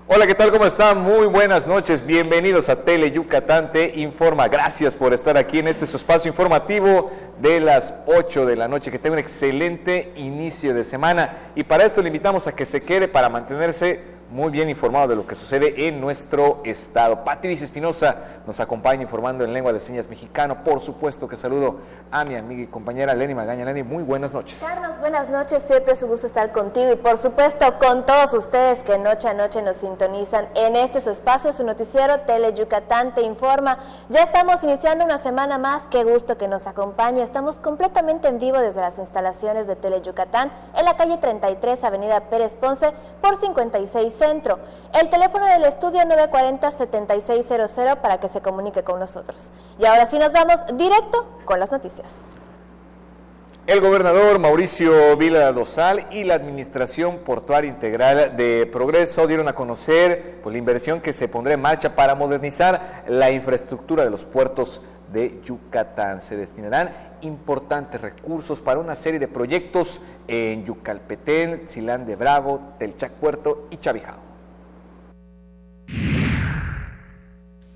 Hola, ¿qué tal? ¿Cómo están? Muy buenas noches. Bienvenidos a Tele Yucatán Te Informa. Gracias por estar aquí en este su espacio informativo de las 8 de la noche. Que tenga un excelente inicio de semana. Y para esto le invitamos a que se quede para mantenerse muy bien informado de lo que sucede en nuestro estado. Patricia Espinosa nos acompaña informando en lengua de señas mexicano. Por supuesto que saludo a mi amiga y compañera Lenny Magaña. Lenny, muy buenas noches. Carlos, buenas noches. Siempre es un gusto estar contigo y por supuesto con todos ustedes que noche a noche nos sintonizan en este su espacio, su noticiero Tele Yucatán Te Informa. Ya estamos iniciando una semana más. Qué gusto que nos acompañe. Estamos completamente en vivo desde las instalaciones de Tele Yucatán en la calle 33, avenida Pérez Ponce por 56 Centro. El teléfono del estudio 940-7600 para que se comunique con nosotros. Y ahora sí nos vamos directo con las noticias. El gobernador Mauricio Vila Dosal y la Administración Portuaria Integral de Progreso dieron a conocer la inversión que se pondrá en marcha para modernizar la infraestructura de los puertos de Yucatán. Se destinarán importantes recursos para una serie de proyectos en Yucalpetén, Tsilán de Bravo, Telchac Puerto y Chavijao.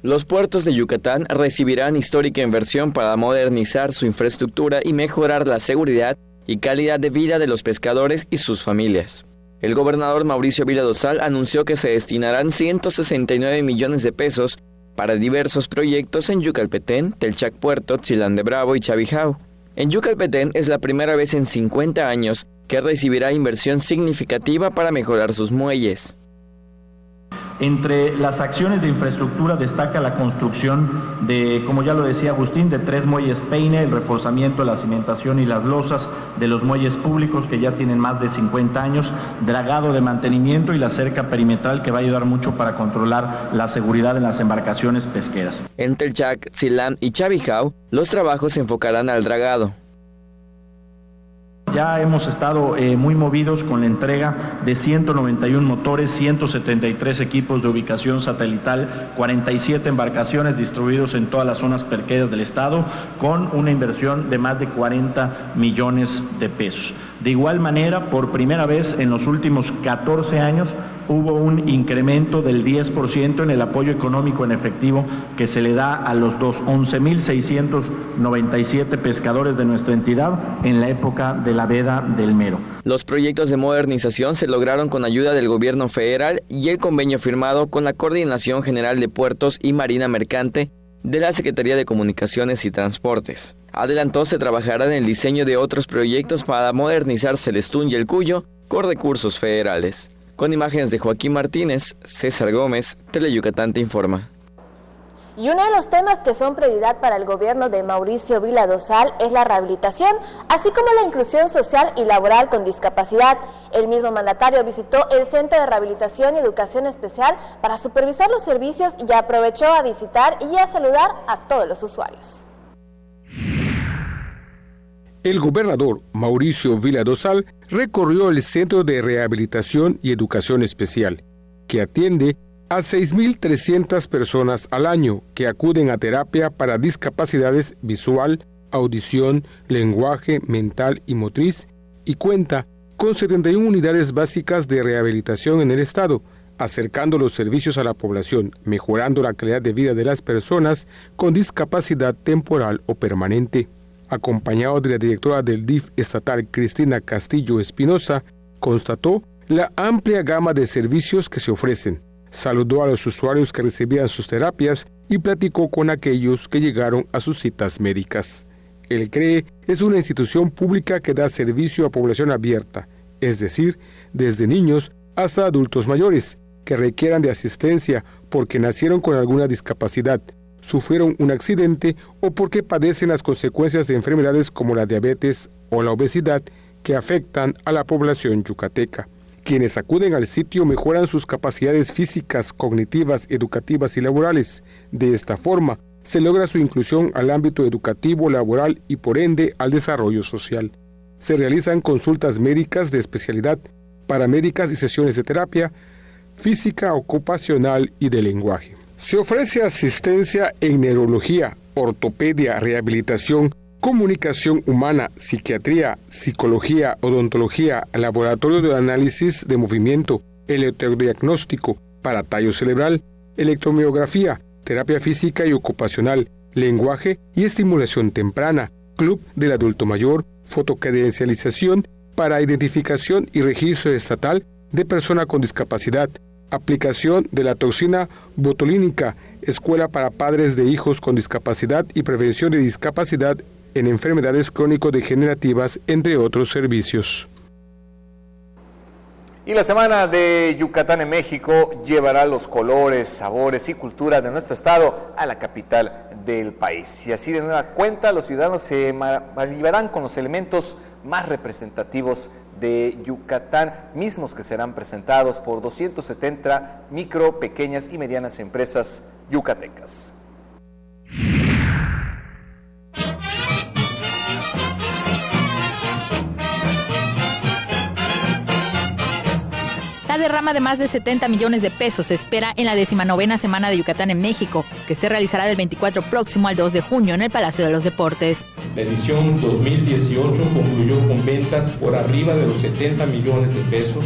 Los puertos de Yucatán recibirán histórica inversión para modernizar su infraestructura y mejorar la seguridad y calidad de vida de los pescadores y sus familias. El gobernador Mauricio Vila Dosal anunció que se destinarán 169 millones de pesos para diversos proyectos en Yucalpetén, Telchac Puerto, Tsilán de Bravo y Chavijao. En Yucalpetén es la primera vez en 50 años que recibirá inversión significativa para mejorar sus muelles. Entre las acciones de infraestructura destaca la construcción de, como ya lo decía Agustín, de 3 muelles Peine, el reforzamiento, la cimentación y las losas de los muelles públicos que ya tienen más de 50 años, dragado de mantenimiento y la cerca perimetral que va a ayudar mucho para controlar la seguridad en las embarcaciones pesqueras. En Telchac, Tsilán y Chavijao, los trabajos se enfocarán al dragado. Ya hemos estado muy movidos con la entrega de 191 motores, 173 equipos de ubicación satelital, 47 embarcaciones distribuidos en todas las zonas pesqueras del estado, con una inversión de más de 40 millones de pesos. De igual manera, por primera vez en los últimos 14 años, hubo un incremento del 10% en el apoyo económico en efectivo que se le da a los 11,697 pescadores de nuestra entidad en la época de la veda del mero. Los proyectos de modernización se lograron con ayuda del gobierno federal y el convenio firmado con la Coordinación General de Puertos y Marina Mercante de la Secretaría de Comunicaciones y Transportes. Adelantó se trabajará en el diseño de otros proyectos para modernizar Celestún y El Cuyo con recursos federales. Con imágenes de Joaquín Martínez, César Gómez, Tele Yucatán Te Informa. Y uno de los temas que son prioridad para el gobierno de Mauricio Vila Dosal es la rehabilitación, así como la inclusión social y laboral con discapacidad. El mismo mandatario visitó el Centro de Rehabilitación y Educación Especial para supervisar los servicios y aprovechó a visitar y a saludar a todos los usuarios. El gobernador Mauricio Vila Dosal recorrió el Centro de Rehabilitación y Educación Especial, que atiende a 6.300 personas al año que acuden a terapia para discapacidades visual, audición, lenguaje, mental y motriz, y cuenta con 71 unidades básicas de rehabilitación en el estado, acercando los servicios a la población, mejorando la calidad de vida de las personas con discapacidad temporal o permanente. Acompañado de la directora del DIF estatal, Cristina Castillo Espinosa, constató la amplia gama de servicios que se ofrecen. Saludó a los usuarios que recibían sus terapias y platicó con aquellos que llegaron a sus citas médicas. El CREE es una institución pública que da servicio a población abierta, es decir, desde niños hasta adultos mayores, que requieran de asistencia porque nacieron con alguna discapacidad, sufrieron un accidente o porque padecen las consecuencias de enfermedades como la diabetes o la obesidad que afectan a la población yucateca. Quienes acuden al sitio mejoran sus capacidades físicas, cognitivas, educativas y laborales. De esta forma, se logra su inclusión al ámbito educativo, laboral y por ende al desarrollo social. Se realizan consultas médicas de especialidad, paramédicas y sesiones de terapia física, ocupacional y de lenguaje. Se ofrece asistencia en neurología, ortopedia, rehabilitación, comunicación humana, psiquiatría, psicología, odontología, laboratorio de análisis de movimiento, electrodiagnóstico, para tallo cerebral, electromiografía, terapia física y ocupacional, lenguaje y estimulación temprana, club del adulto mayor, fotocredencialización para identificación y registro estatal de persona con discapacidad, aplicación de la toxina botulínica, escuela para padres de hijos con discapacidad y prevención de discapacidad en enfermedades crónico-degenerativas, entre otros servicios. Y la Semana de Yucatán en México llevará los colores, sabores y cultura de nuestro estado a la capital del país. Y así de nueva cuenta los ciudadanos se maravillarán con los elementos más representativos de Yucatán, mismos que serán presentados por 270 micro, pequeñas y medianas empresas yucatecas. La derrama de más de 70 millones de pesos se espera en la 19ª Semana de Yucatán en México, que se realizará del 24 próximo al 2 de junio en el Palacio de los Deportes. La edición 2018 concluyó con ventas por arriba de los 70 millones de pesos,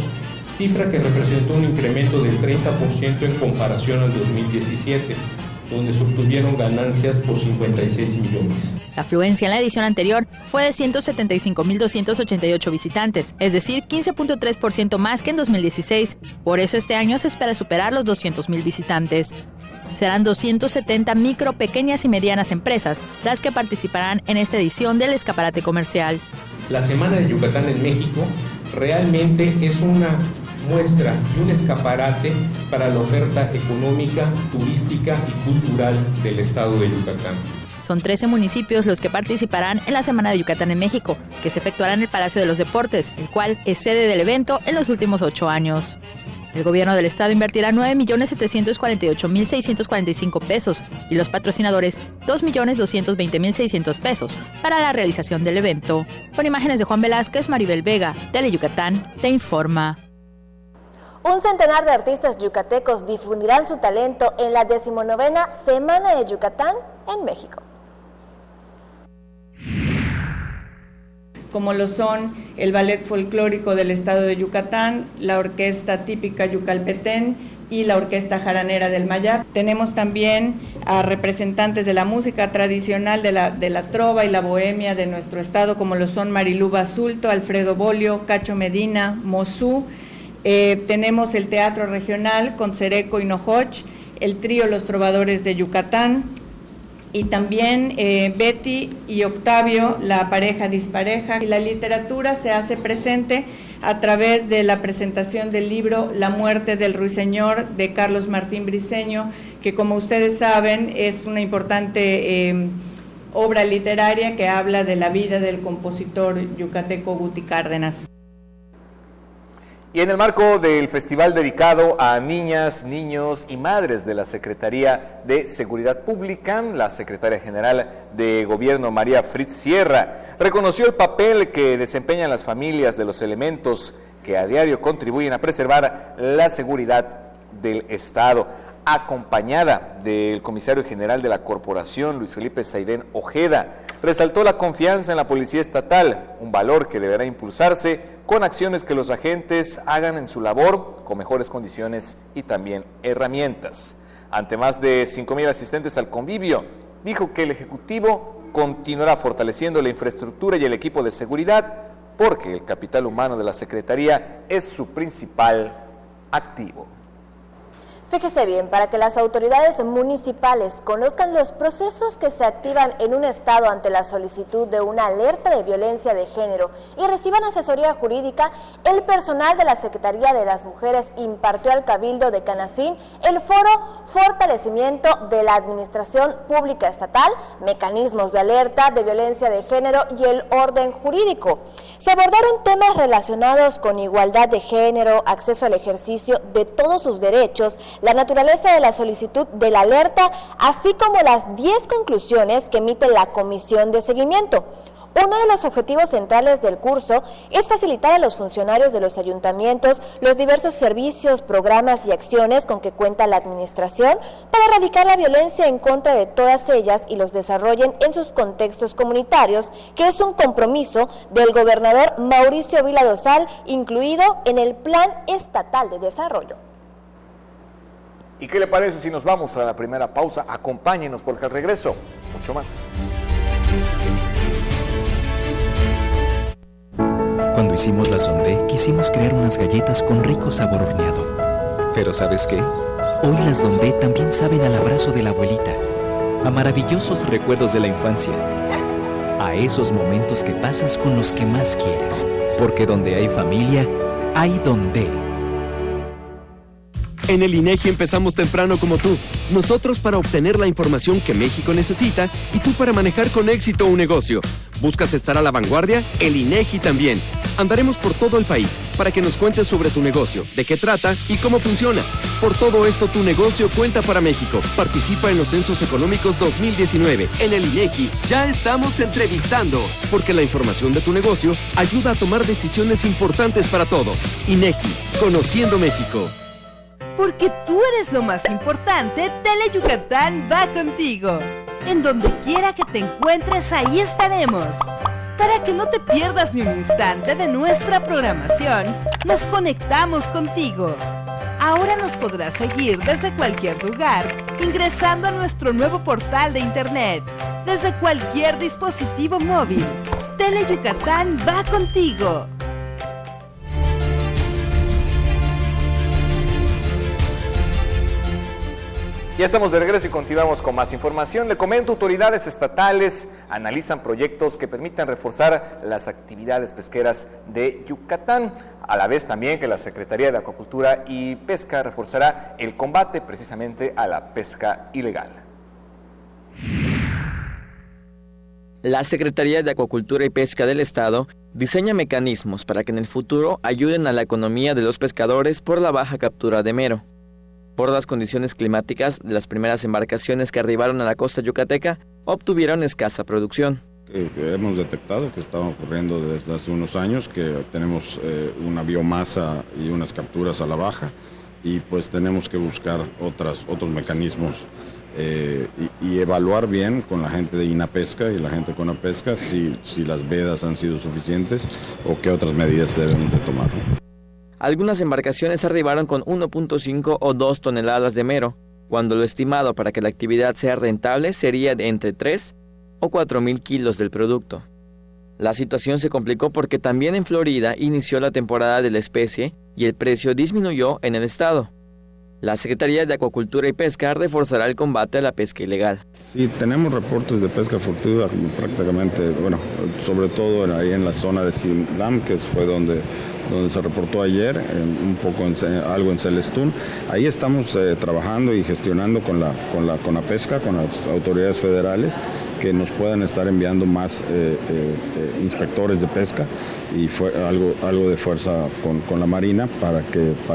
cifra que representó un incremento del 30% en comparación al 2017, donde se obtuvieron ganancias por 56 millones. La afluencia en la edición anterior fue de 175.288 visitantes, es decir, 15.3% más que en 2016. Por eso este año se espera superar los 200.000 visitantes. Serán 270 micro, pequeñas y medianas empresas las que participarán en esta edición del escaparate comercial. La Semana de Yucatán en México realmente es una muestra y un escaparate para la oferta económica, turística y cultural del estado de Yucatán. Son 13 municipios los que participarán en la Semana de Yucatán en México, que se efectuará en el Palacio de los Deportes, el cual es sede del evento en los últimos 8 años. El gobierno del estado invertirá 9.748.645 pesos y los patrocinadores 2.220.600 pesos para la realización del evento. Con imágenes de Juan Velázquez, Maribel Vega, Tele Yucatán, te informa. Un centenar de artistas yucatecos difundirán su talento en la 19ª Semana de Yucatán en México. Como lo son el Ballet Folclórico del Estado de Yucatán, la Orquesta Típica Yucalpetén y la Orquesta Jaranera del Mayab. Tenemos también a representantes de la música tradicional de la trova y la bohemia de nuestro estado, como lo son Marilú Basulto, Alfredo Bolio, Cacho Medina, Mosú. Tenemos el Teatro Regional con Cereco y Nojoch, el trío Los Trovadores de Yucatán, y también Betty y Octavio, la pareja dispareja. Y la literatura se hace presente a través de la presentación del libro La muerte del ruiseñor de Carlos Martín Briceño, que como ustedes saben es una importante obra literaria que habla de la vida del compositor yucateco Guti Cárdenas. Y en el marco del festival dedicado a niñas, niños y madres de la Secretaría de Seguridad Pública, la secretaria general de Gobierno, María Fritz Sierra, reconoció el papel que desempeñan las familias de los elementos que a diario contribuyen a preservar la seguridad del Estado. Acompañada del comisario general de la corporación, Luis Felipe Saidén Ojeda, resaltó la confianza en la Policía Estatal, un valor que deberá impulsarse con acciones que los agentes hagan en su labor con mejores condiciones y también herramientas. Ante más de 5,000 asistentes al convivio, dijo que el Ejecutivo continuará fortaleciendo la infraestructura y el equipo de seguridad porque el capital humano de la Secretaría es su principal activo. Fíjese bien, para que las autoridades municipales conozcan los procesos que se activan en un estado ante la solicitud de una alerta de violencia de género y reciban asesoría jurídica, el personal de la Secretaría de las Mujeres impartió al Cabildo de Canacín el foro Fortalecimiento de la Administración Pública Estatal, Mecanismos de Alerta de Violencia de Género y el Orden Jurídico. Se abordaron temas relacionados con igualdad de género, acceso al ejercicio de todos sus derechos, la naturaleza de la solicitud de la alerta, así como las 10 conclusiones que emite la Comisión de Seguimiento. Uno de los objetivos centrales del curso es facilitar a los funcionarios de los ayuntamientos los diversos servicios, programas y acciones con que cuenta la administración para erradicar la violencia en contra de todas ellas y los desarrollen en sus contextos comunitarios, que es un compromiso del gobernador Mauricio Vila Dosal, incluido en el Plan Estatal de Desarrollo. ¿Y qué le parece si nos vamos a la primera pausa? Acompáñenos porque al regreso, mucho más. Cuando hicimos la Sondé, quisimos crear unas galletas con rico sabor horneado. Pero ¿sabes qué? Hoy las Dondé también saben al abrazo de la abuelita, a maravillosos recuerdos de la infancia, a esos momentos que pasas con los que más quieres. Porque donde hay familia, hay Dondé. En el INEGI empezamos temprano como tú. Nosotros para obtener la información que México necesita y tú para manejar con éxito un negocio. ¿Buscas estar a la vanguardia? El INEGI también. Andaremos por todo el país para que nos cuentes sobre tu negocio, de qué trata y cómo funciona. Por todo esto, tu negocio cuenta para México. Participa en los Censos Económicos 2019. En el INEGI ya estamos entrevistando, porque la información de tu negocio ayuda a tomar decisiones importantes para todos. INEGI, conociendo México. Porque tú eres lo más importante, Tele Yucatán va contigo. En donde quiera que te encuentres, ahí estaremos. Para que no te pierdas ni un instante de nuestra programación, nos conectamos contigo. Ahora nos podrás seguir desde cualquier lugar, ingresando a nuestro nuevo portal de internet, desde cualquier dispositivo móvil. Tele Yucatán va contigo. Ya estamos de regreso y continuamos con más información. Le comento, autoridades estatales analizan proyectos que permitan reforzar las actividades pesqueras de Yucatán, a la vez también que la Secretaría de Acuacultura y Pesca reforzará el combate precisamente a la pesca ilegal. La Secretaría de Acuacultura y Pesca del Estado diseña mecanismos para que en el futuro ayuden a la economía de los pescadores por la baja captura de mero. Por las condiciones climáticas, las primeras embarcaciones que arribaron a la costa yucateca obtuvieron escasa producción. Hemos detectado que estaba ocurriendo desde hace unos años, que tenemos una biomasa y unas capturas a la baja, y pues tenemos que buscar otros mecanismos y evaluar bien con la gente de INAPESCA y la gente de CONAPESCA si las vedas han sido suficientes o qué otras medidas debemos de tomar. Algunas embarcaciones arribaron con 1.5 o 2 toneladas de mero, cuando lo estimado para que la actividad sea rentable sería de entre 3 o 4.000 kilos del producto. La situación se complicó porque también en Florida inició la temporada de la especie y el precio disminuyó en el estado. La Secretaría de Acuacultura y Pesca reforzará el combate a la pesca ilegal. Sí, tenemos reportes de pesca furtiva prácticamente, sobre todo ahí en la zona de Sindam, que fue donde se reportó ayer, un poco algo en Celestún. Ahí estamos trabajando y gestionando con la pesca, con las autoridades federales, que nos puedan estar enviando más inspectores de pesca y algo de fuerza con la Marina para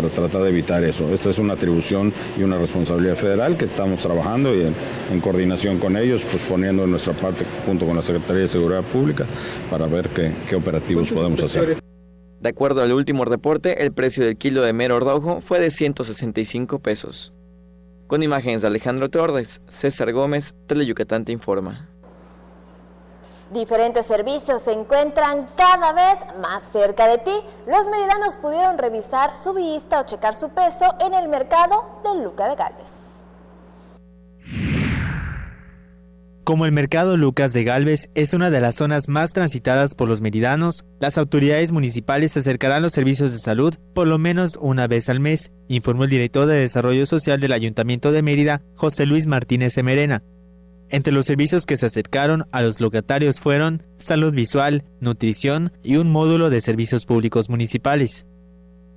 tratar de evitar eso. Esta es una atribución y una responsabilidad federal que estamos trabajando y en coordinación con ellos, pues poniendo en nuestra parte junto con la Secretaría de Seguridad Pública para ver qué operativos podemos hacer. De acuerdo al último reporte, el precio del kilo de mero rojo fue de 165 pesos. Con imágenes de Alejandro Torres, César Gómez, Tele Yucatán te informa. Diferentes servicios se encuentran cada vez más cerca de ti. Los meridanos pudieron revisar su vista o checar su peso en el mercado de Lucas de Gálvez. Como el mercado Lucas de Gálvez es una de las zonas más transitadas por los meridanos, las autoridades municipales acercarán los servicios de salud por lo menos una vez al mes, informó el director de Desarrollo Social del Ayuntamiento de Mérida, José Luis Martínez Emerena. Entre los servicios que se acercaron a los locatarios fueron salud visual, nutrición y un módulo de servicios públicos municipales.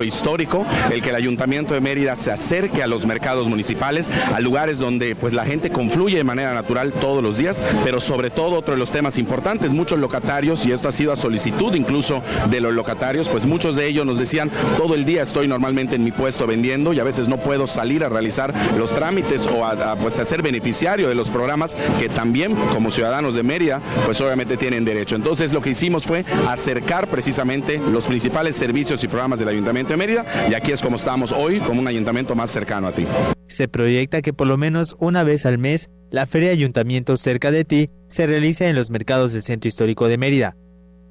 Histórico, el que el Ayuntamiento de Mérida se acerque a los mercados municipales, a lugares donde pues la gente confluye de manera natural todos los días, pero sobre todo otro de los temas importantes, muchos locatarios, y esto ha sido a solicitud incluso de los locatarios, pues muchos de ellos nos decían, todo el día estoy normalmente en mi puesto vendiendo y a veces no puedo salir a realizar los trámites o a ser beneficiario de los programas que también como ciudadanos de Mérida pues obviamente tienen derecho. Entonces lo que hicimos fue acercar precisamente los principales servicios y programas del Ayuntamiento de Mérida, y aquí es como estamos hoy, como un ayuntamiento más cercano a ti. Se proyecta que por lo menos una vez al mes, la Feria de Ayuntamiento cerca de ti se realice en los mercados del Centro Histórico de Mérida.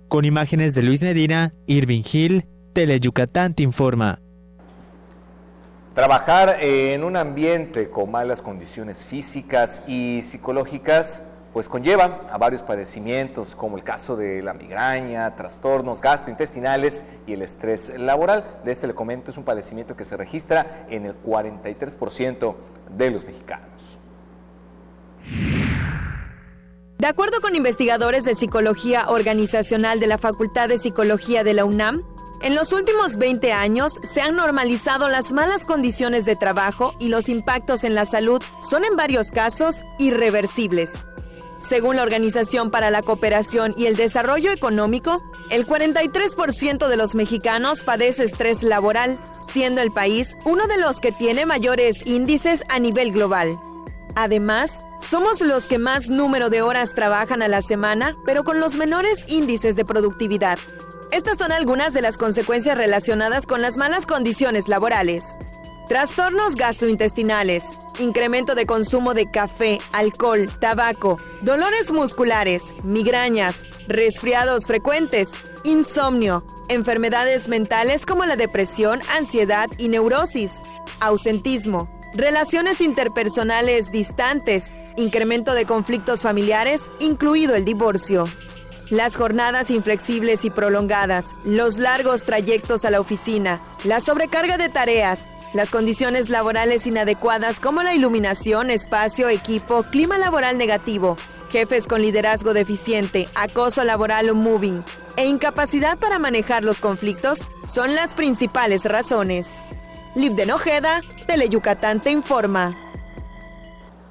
Con imágenes de Luis Medina, Irving Gil, Tele Yucatán te informa. Trabajar en un ambiente con malas condiciones físicas y psicológicas pues conlleva a varios padecimientos, como el caso de la migraña, trastornos gastrointestinales y el estrés laboral. De este le comento, es un padecimiento que se registra en el 43% de los mexicanos. De acuerdo con investigadores de Psicología Organizacional de la Facultad de Psicología de la UNAM, en los últimos 20 años se han normalizado las malas condiciones de trabajo y los impactos en la salud son en varios casos irreversibles. Según la Organización para la Cooperación y el Desarrollo Económico, el 43% de los mexicanos padece estrés laboral, siendo el país uno de los que tiene mayores índices a nivel global. Además, somos los que más número de horas trabajan a la semana, pero con los menores índices de productividad. Estas son algunas de las consecuencias relacionadas con las malas condiciones laborales. Trastornos gastrointestinales, incremento de consumo de café, alcohol, tabaco, dolores musculares, migrañas, resfriados frecuentes, insomnio, enfermedades mentales como la depresión, ansiedad y neurosis, ausentismo, relaciones interpersonales distantes, incremento de conflictos familiares, incluido el divorcio. Las jornadas inflexibles y prolongadas, los largos trayectos a la oficina, la sobrecarga de tareas, las condiciones laborales inadecuadas como la iluminación, espacio, equipo, clima laboral negativo, jefes con liderazgo deficiente, acoso laboral o moving e incapacidad para manejar los conflictos son las principales razones. Libden Ojeda, Teleyucatán te informa.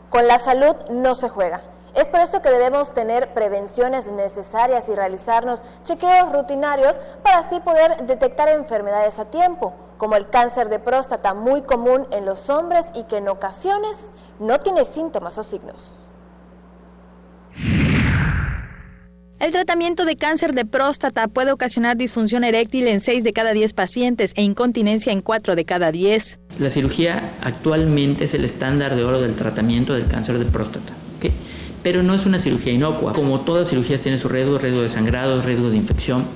Con la salud no se juega. Es por eso que debemos tener prevenciones necesarias y realizarnos chequeos rutinarios para así poder detectar enfermedades a tiempo, como el cáncer de próstata, muy común en los hombres y que en ocasiones no tiene síntomas o signos. El tratamiento de cáncer de próstata puede ocasionar disfunción eréctil en 6 de cada 10 pacientes e incontinencia en 4 de cada 10. La cirugía actualmente es el estándar de oro del tratamiento del cáncer de próstata, ¿okay? Pero no es una cirugía inocua. Como todas cirugías tiene su riesgo de sangrado, riesgo de infección,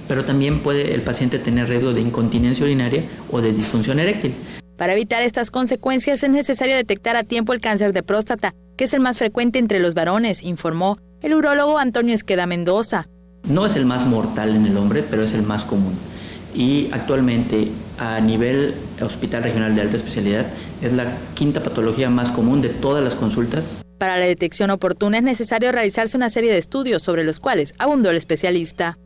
pero también puede el paciente tener riesgo de incontinencia urinaria o de disfunción eréctil. Para evitar estas consecuencias es necesario detectar a tiempo el cáncer de próstata, que es el más frecuente entre los varones, informó el urólogo Antonio Esqueda Mendoza. No es el más mortal en el hombre, pero es el más común. Y actualmente, a nivel Hospital Regional de Alta Especialidad, es la quinta patología más común de todas las consultas. Para la detección oportuna es necesario realizarse una serie de estudios sobre los cuales abundó el especialista.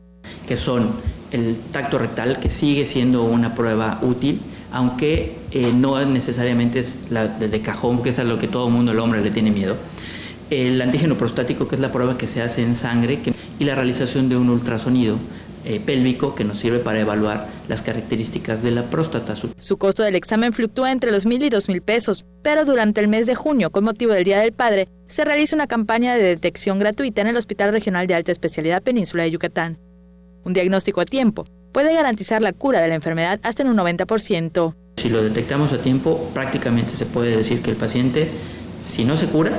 Que son el tacto rectal, que sigue siendo una prueba útil, aunque no necesariamente es la de cajón, que es a lo que todo el mundo, el hombre, le tiene miedo. El antígeno prostático, que es la prueba que se hace en sangre, y la realización de un ultrasonido pélvico que nos sirve para evaluar las características de la próstata. Su costo del examen fluctúa entre los 1,000 y 2,000 pesos, pero durante el mes de junio, con motivo del Día del Padre, se realiza una campaña de detección gratuita en el Hospital Regional de Alta Especialidad Península de Yucatán. Un diagnóstico a tiempo puede garantizar la cura de la enfermedad hasta en un 90%. Si lo detectamos a tiempo, prácticamente se puede decir que el paciente, si no se cura,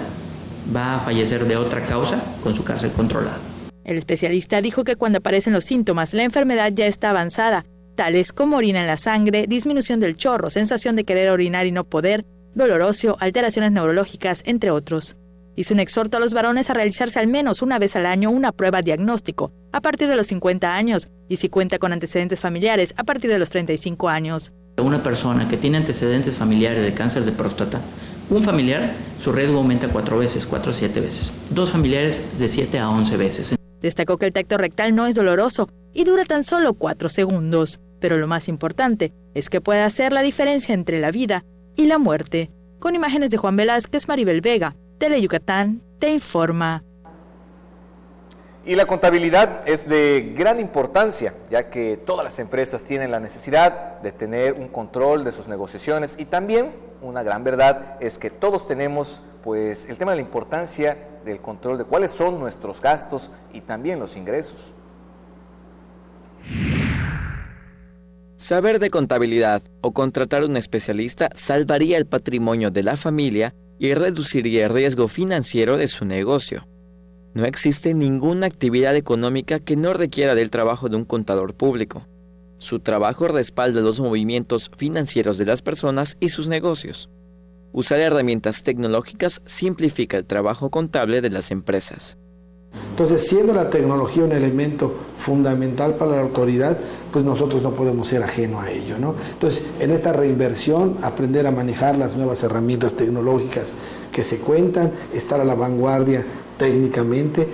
va a fallecer de otra causa con su cáncer controlado. El especialista dijo que cuando aparecen los síntomas, la enfermedad ya está avanzada, tales como orina en la sangre, disminución del chorro, sensación de querer orinar y no poder, dolor óseo, alteraciones neurológicas, entre otros. Hizo un exhorto a los varones a realizarse al menos una vez al año una prueba diagnóstico a partir de los 50 años y si cuenta con antecedentes familiares a partir de los 35 años. Una persona que tiene antecedentes familiares de cáncer de próstata, un familiar, su riesgo aumenta 4 a 7 veces. 2 familiares de 7 a 11 veces. Destacó que el tacto rectal no es doloroso y dura tan solo 4 segundos, pero lo más importante es que puede hacer la diferencia entre la vida y la muerte. Con imágenes de Juan Velázquez, Maribel Vega, Teleyucatán te informa. Y la contabilidad es de gran importancia, ya que todas las empresas tienen la necesidad de tener un control de sus negociaciones y también una gran verdad es que todos tenemos pues el tema de la importancia del control de cuáles son nuestros gastos y también los ingresos. Saber de contabilidad o contratar a un especialista salvaría el patrimonio de la familia y reduciría el riesgo financiero de su negocio. No existe ninguna actividad económica que no requiera del trabajo de un contador público. Su trabajo respalda los movimientos financieros de las personas y sus negocios. Usar herramientas tecnológicas simplifica el trabajo contable de las empresas. Entonces, siendo la tecnología un elemento fundamental para la autoridad, pues nosotros no podemos ser ajenos a ello, ¿no? Entonces, en esta reinversión, aprender a manejar las nuevas herramientas tecnológicas que se cuentan, estar a la vanguardia técnicamente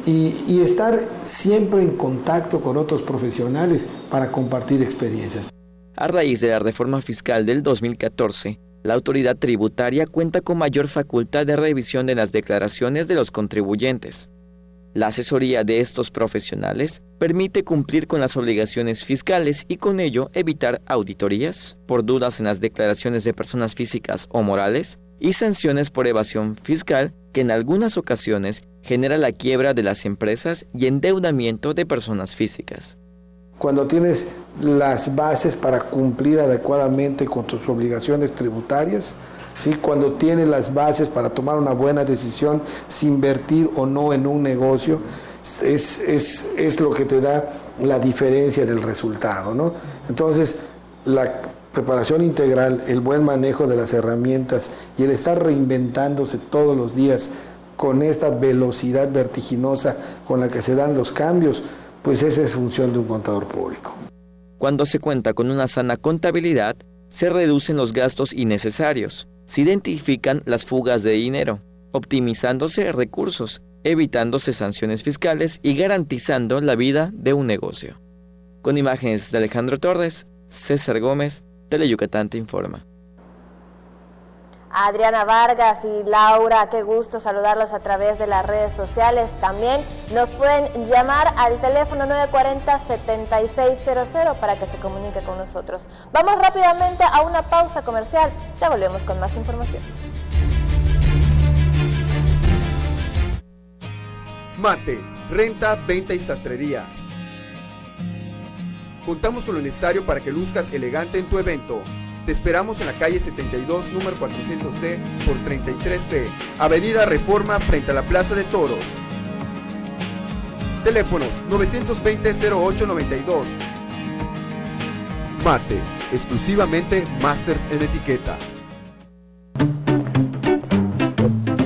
y estar siempre en contacto con otros profesionales para compartir experiencias. A raíz de la reforma fiscal del 2014, la autoridad tributaria cuenta con mayor facultad de revisión de las declaraciones de los contribuyentes. La asesoría de estos profesionales permite cumplir con las obligaciones fiscales y con ello evitar auditorías por dudas en las declaraciones de personas físicas o morales y sanciones por evasión fiscal que en algunas ocasiones genera la quiebra de las empresas y endeudamiento de personas físicas. Cuando tienes las bases para cumplir adecuadamente con tus obligaciones tributarias, ¿sí? Cuando tienes las bases para tomar una buena decisión, si invertir o no en un negocio, es lo que te da la diferencia del resultado, ¿no? Entonces, la preparación integral, el buen manejo de las herramientas y el estar reinventándose todos los días con esta velocidad vertiginosa con la que se dan los cambios, pues esa es función de un contador público. Cuando se cuenta con una sana contabilidad, se reducen los gastos innecesarios, se identifican las fugas de dinero, optimizándose recursos, evitándose sanciones fiscales y garantizando la vida de un negocio. Con imágenes de Alejandro Torres, César Gómez, Teleyucatán te informa. Adriana Vargas y Laura, qué gusto saludarlos a través de las redes sociales. También nos pueden llamar al teléfono 940-7600 para que se comunique con nosotros. Vamos rápidamente a una pausa comercial, ya volvemos con más información. Mate, renta, venta y sastrería. Contamos con lo necesario para que luzcas elegante en tu evento. Te esperamos en la calle 72, número 400D por 33B, Avenida Reforma, frente a la Plaza de Toros. Teléfonos 920-0892. Mate, exclusivamente Masters en etiqueta.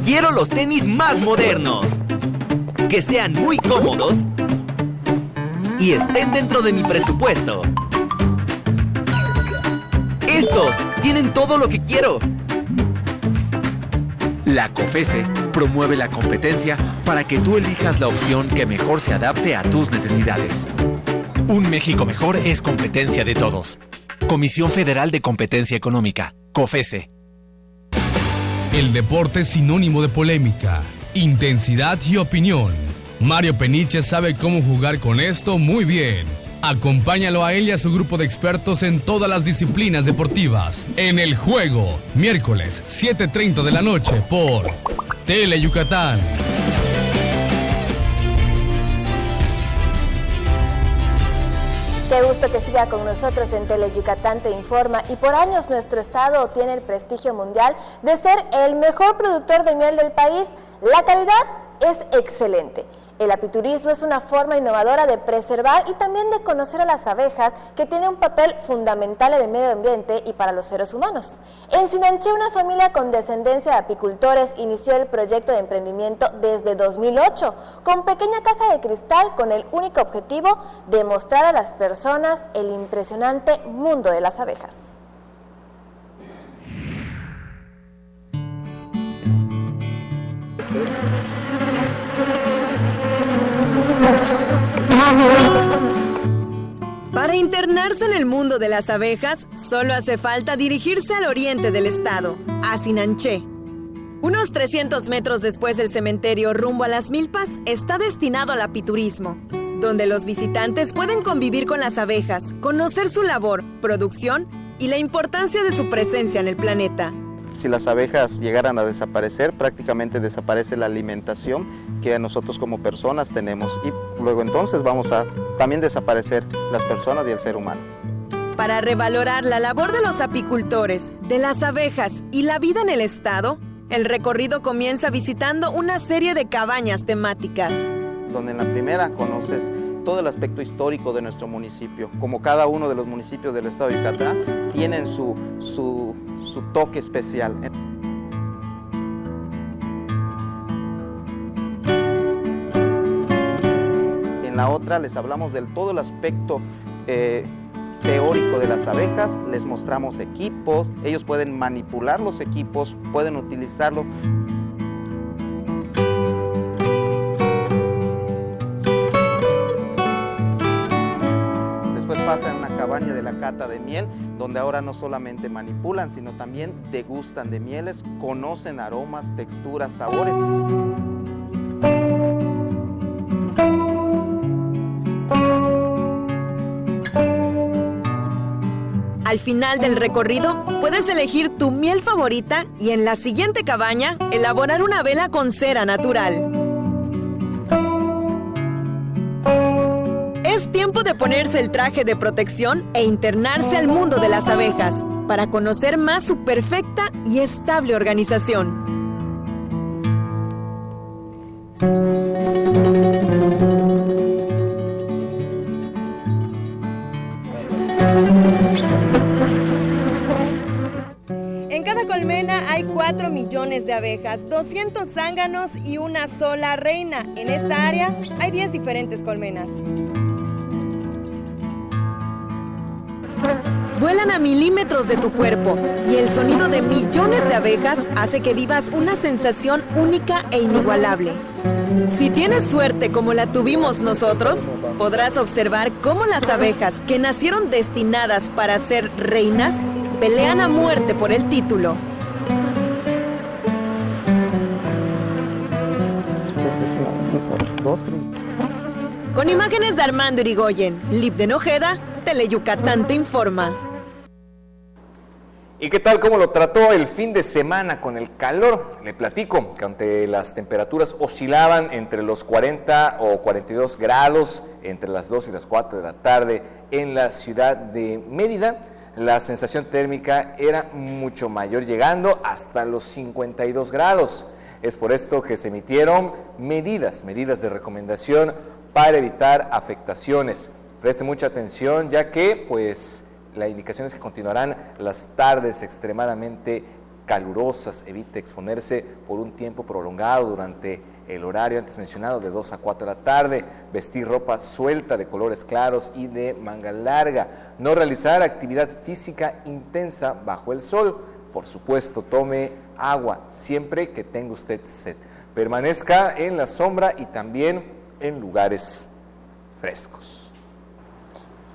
Quiero los tenis más modernos, que sean muy cómodos y estén dentro de mi presupuesto. Estos tienen todo lo que quiero. La COFESE promueve la competencia para que tú elijas la opción que mejor se adapte a tus necesidades. Un México mejor es competencia de todos. Comisión Federal de Competencia Económica, COFESE. El deporte es sinónimo de polémica, intensidad y opinión. Mario Peniche sabe cómo jugar con esto muy bien. Acompáñalo a él y a su grupo de expertos en todas las disciplinas deportivas. En El Juego, miércoles 7:30 de la noche por Teleyucatán. Qué gusto que siga con nosotros en Teleyucatán te informa. Y por años nuestro estado tiene el prestigio mundial de ser el mejor productor de miel del país. La calidad es excelente. El apiturismo es una forma innovadora de preservar y también de conocer a las abejas, que tienen un papel fundamental en el medio ambiente y para los seres humanos. En Sinanché, una familia con descendencia de apicultores inició el proyecto de emprendimiento desde 2008, con pequeña caja de cristal, con el único objetivo de mostrar a las personas el impresionante mundo de las abejas. Para internarse en el mundo de las abejas, solo hace falta dirigirse al oriente del estado, a Sinanché. Unos 300 metros después del cementerio rumbo a Las Milpas, está destinado al apiturismo, donde los visitantes pueden convivir con las abejas, conocer su labor, producción y la importancia de su presencia en el planeta. Si las abejas llegaran a desaparecer, prácticamente desaparece la alimentación que nosotros como personas tenemos, y luego entonces vamos a también desaparecer las personas y el ser humano. Para revalorar la labor de los apicultores, de las abejas y la vida en el estado, el recorrido comienza visitando una serie de cabañas temáticas. Donde en la primera conoces todo el aspecto histórico de nuestro municipio. Como cada uno de los municipios del estado de Yucatán tienen su toque especial. En la otra les hablamos del todo el aspecto teórico de las abejas, les mostramos equipos, ellos pueden manipular los equipos, pueden utilizarlo. Después pasan a una cabaña de la cata de miel, donde ahora no solamente manipulan, sino también degustan de mieles, conocen aromas, texturas, sabores. Al final del recorrido, puedes elegir tu miel favorita y en la siguiente cabaña, elaborar una vela con cera natural. Es tiempo de ponerse el traje de protección e internarse al mundo de las abejas para conocer más su perfecta y estable organización. En cada colmena hay 4 millones de abejas, 200 zánganos y una sola reina. En esta área hay 10 diferentes colmenas. Vuelan a milímetros de tu cuerpo y el sonido de millones de abejas hace que vivas una sensación única e inigualable. Si tienes suerte como la tuvimos nosotros, podrás observar cómo las abejas que nacieron destinadas para ser reinas pelean a muerte por el título. Con imágenes de Armando Irigoyen, Libden Ojeda, Teleyucatán te informa. ¿Y qué tal? ¿Cómo lo trató el fin de semana con el calor? Le platico que ante las temperaturas oscilaban entre los 40 o 42 grados entre las 2 y las 4 de la tarde en la ciudad de Mérida. La sensación térmica era mucho mayor, llegando hasta los 52 grados. Es por esto que se emitieron medidas de recomendación para evitar afectaciones. Preste mucha atención, ya que pues la indicación es que continuarán las tardes extremadamente calurosas. Evite exponerse por un tiempo prolongado durante el horario antes mencionado de 2 a 4 de la tarde. Vestir ropa suelta de colores claros y de manga larga. No realizar actividad física intensa bajo el sol. Por supuesto, tome agua siempre que tenga usted sed. Permanezca en la sombra y también en lugares frescos.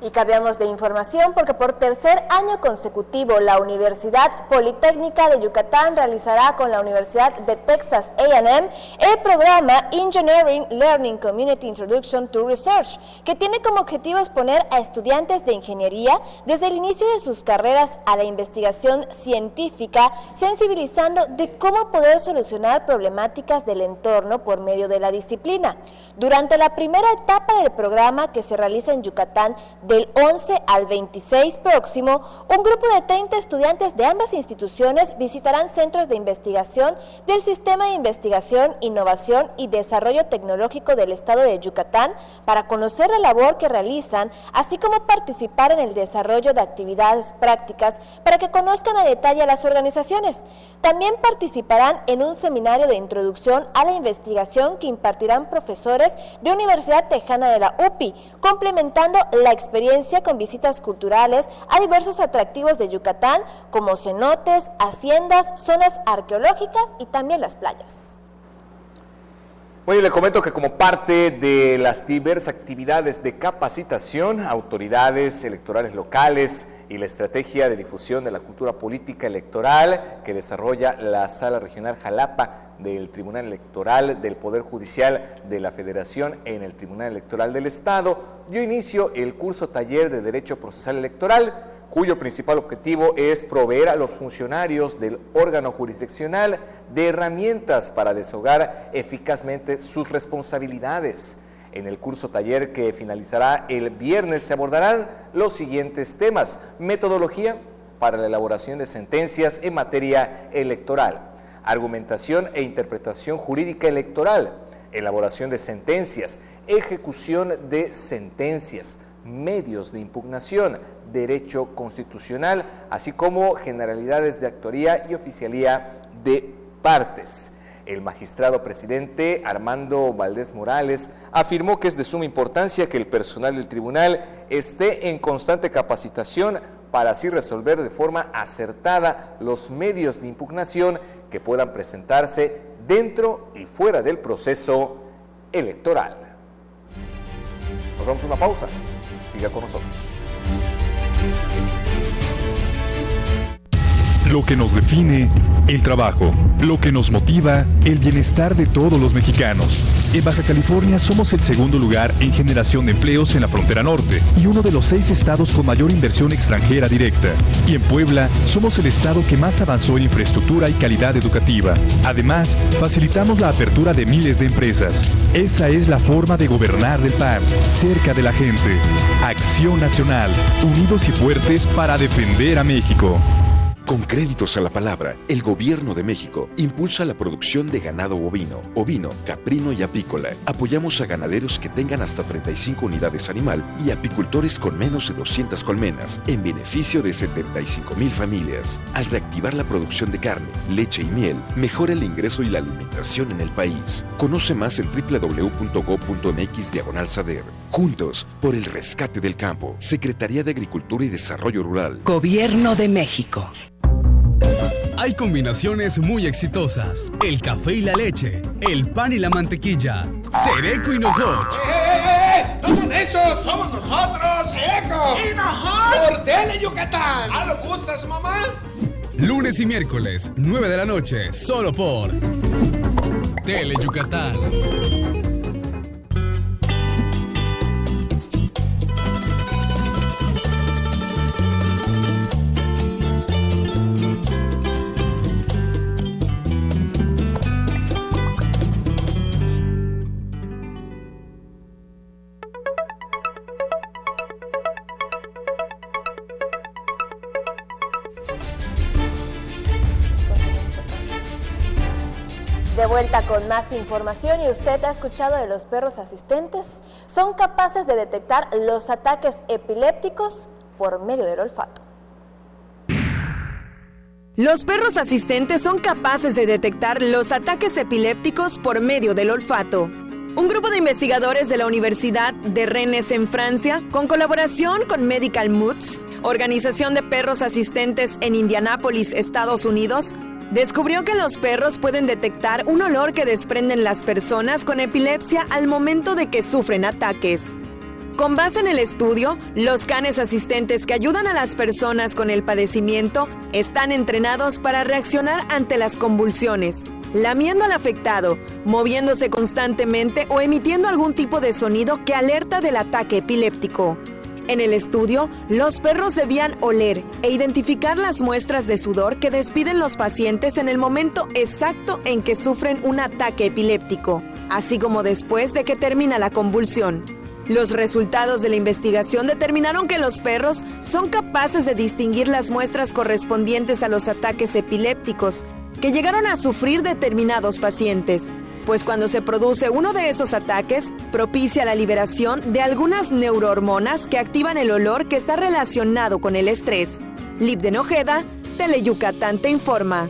Y cambiamos de información porque por tercer año consecutivo la Universidad Politécnica de Yucatán realizará con la Universidad de Texas A&M el programa Engineering Learning Community Introduction to Research, que tiene como objetivo exponer a estudiantes de ingeniería desde el inicio de sus carreras a la investigación científica, sensibilizando de cómo poder solucionar problemáticas del entorno por medio de la disciplina. Durante la primera etapa del programa, que se realiza en Yucatán del 11 al 26 próximo, un grupo de 30 estudiantes de ambas instituciones visitarán centros de investigación del Sistema de Investigación, Innovación y Desarrollo Tecnológico del Estado de Yucatán para conocer la labor que realizan, así como participar en el desarrollo de actividades prácticas para que conozcan a detalle a las organizaciones. También participarán en un seminario de introducción a la investigación que impartirán profesores de Universidad Tejana de la UPI, complementando la experiencia con visitas culturales a diversos atractivos de Yucatán, como cenotes, haciendas, zonas arqueológicas y también las playas. Bueno, le comento que como parte de las diversas actividades de capacitación, autoridades electorales locales y la estrategia de difusión de la cultura política electoral que desarrolla la Sala Regional Jalapa del Tribunal Electoral del Poder Judicial de la Federación en el Tribunal Electoral del Estado, dio inicio el curso taller de Derecho Procesal Electoral, cuyo principal objetivo es proveer a los funcionarios del órgano jurisdiccional de herramientas para desahogar eficazmente sus responsabilidades. En el curso taller, que finalizará el viernes, se abordarán los siguientes temas: metodología para la elaboración de sentencias en materia electoral, argumentación e interpretación jurídica electoral, elaboración de sentencias, ejecución de sentencias, medios de impugnación, derecho constitucional, así como generalidades de actuaría y oficialía de partes. El magistrado presidente Armando Valdés Morales afirmó que es de suma importancia que el personal del tribunal esté en constante capacitación para así resolver de forma acertada los medios de impugnación que puedan presentarse dentro y fuera del proceso electoral. Nos damos una pausa. Siga con nosotros. Lo que nos define, el trabajo. Lo que nos motiva, el bienestar de todos los mexicanos. En Baja California somos el segundo lugar en generación de empleos en la frontera norte y uno de los 6 estados con mayor inversión extranjera directa. Y en Puebla somos el estado que más avanzó en infraestructura y calidad educativa. Además, facilitamos la apertura de miles de empresas. Esa es la forma de gobernar del PAN, cerca de la gente. Acción Nacional, unidos y fuertes para defender a México. Con créditos a la palabra, el Gobierno de México impulsa la producción de ganado bovino, ovino, caprino y apícola. Apoyamos a ganaderos que tengan hasta 35 unidades animal y apicultores con menos de 200 colmenas, en beneficio de 75,000 familias. Al reactivar la producción de carne, leche y miel, mejora el ingreso y la alimentación en el país. Conoce más en www.go.mx/SADER. Juntos, por el rescate del campo. Secretaría de Agricultura y Desarrollo Rural. Gobierno de México. Hay combinaciones muy exitosas. El café y la leche, el pan y la mantequilla, Sereco y Nojoch. ¡No son esos! ¡Somos nosotros! ¡Sereco! ¡Y Nojoch! ¡Por Tele Yucatán! ¿Ah, lo gustas, mamá? Lunes y miércoles, 9 de la noche, solo por Tele Yucatán. De vuelta con más información, y usted ha escuchado de los perros asistentes. Son capaces de detectar los ataques epilépticos por medio del olfato. Los perros asistentes son capaces de detectar los ataques epilépticos por medio del olfato. Un grupo de investigadores de la Universidad de Rennes en Francia, con colaboración con Medical Moods, organización de perros asistentes en Indianápolis, Estados Unidos, descubrió que los perros pueden detectar un olor que desprenden las personas con epilepsia al momento de que sufren ataques. Con base en el estudio, los canes asistentes que ayudan a las personas con el padecimiento están entrenados para reaccionar ante las convulsiones, lamiendo al afectado, moviéndose constantemente o emitiendo algún tipo de sonido que alerta del ataque epiléptico. En el estudio, los perros debían oler e identificar las muestras de sudor que despiden los pacientes en el momento exacto en que sufren un ataque epiléptico, así como después de que termina la convulsión. Los resultados de la investigación determinaron que los perros son capaces de distinguir las muestras correspondientes a los ataques epilépticos que llegaron a sufrir determinados pacientes, pues cuando se produce uno de esos ataques, propicia la liberación de algunas neurohormonas que activan el olor que está relacionado con el estrés. Libden Ojeda, Tele Yucatán te informa.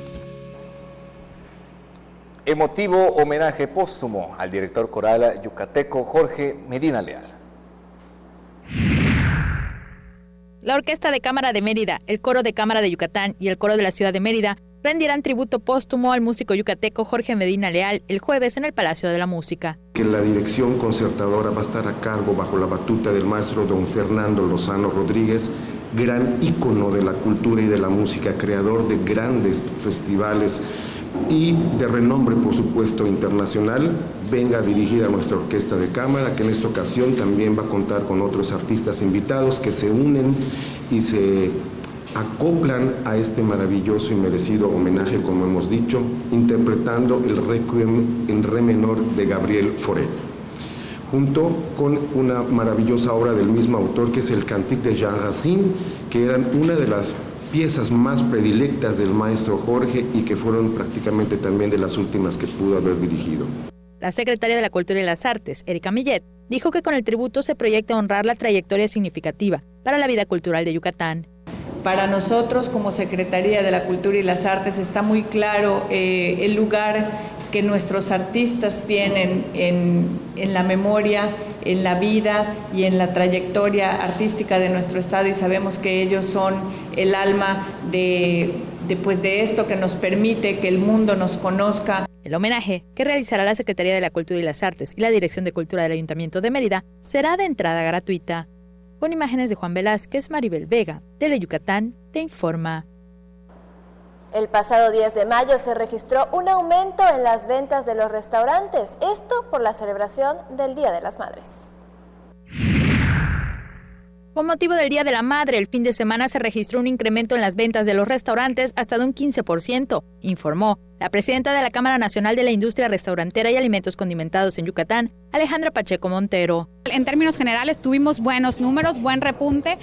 Emotivo homenaje póstumo al director coral yucateco Jorge Medina Leal. La Orquesta de Cámara de Mérida, el Coro de Cámara de Yucatán y el Coro de la Ciudad de Mérida rendirán tributo póstumo al músico yucateco Jorge Medina Leal el jueves en el Palacio de la Música. Que la dirección concertadora va a estar a cargo bajo la batuta del maestro don Fernando Lozano Rodríguez, gran ícono de la cultura y de la música, creador de grandes festivales y de renombre, por supuesto, internacional, venga a dirigir a nuestra orquesta de cámara, que en esta ocasión también va a contar con otros artistas invitados que se unen y se acoplan a este maravilloso y merecido homenaje, como hemos dicho, interpretando el Requiem en re menor de Gabriel Fauré, junto con una maravillosa obra del mismo autor, que es el Cantique de Jean Racine, que eran una de las piezas más predilectas del maestro Jorge y que fueron prácticamente también de las últimas que pudo haber dirigido. La secretaria de la Cultura y las Artes, Erika Millet, dijo que con el tributo se proyecta honrar la trayectoria significativa para la vida cultural de Yucatán. Para nosotros, como Secretaría de la Cultura y las Artes, está muy claro el lugar que nuestros artistas tienen en la memoria, en la vida y en la trayectoria artística de nuestro estado, y sabemos que ellos son el alma de esto que nos permite que el mundo nos conozca. El homenaje, que realizará la Secretaría de la Cultura y las Artes y la Dirección de Cultura del Ayuntamiento de Mérida, será de entrada gratuita. Con imágenes de Juan Velázquez, Maribel Vega, Tele Yucatán, te informa. El pasado 10 de mayo se registró un aumento en las ventas de los restaurantes, esto por la celebración del Día de las Madres. Con motivo del Día de la Madre, el fin de semana se registró un incremento en las ventas de los restaurantes hasta de un 15%, informó la presidenta de la Cámara Nacional de la Industria Restaurantera y Alimentos Condimentados en Yucatán, Alejandra Pacheco Montero. En términos generales tuvimos buenos números, buen repunte,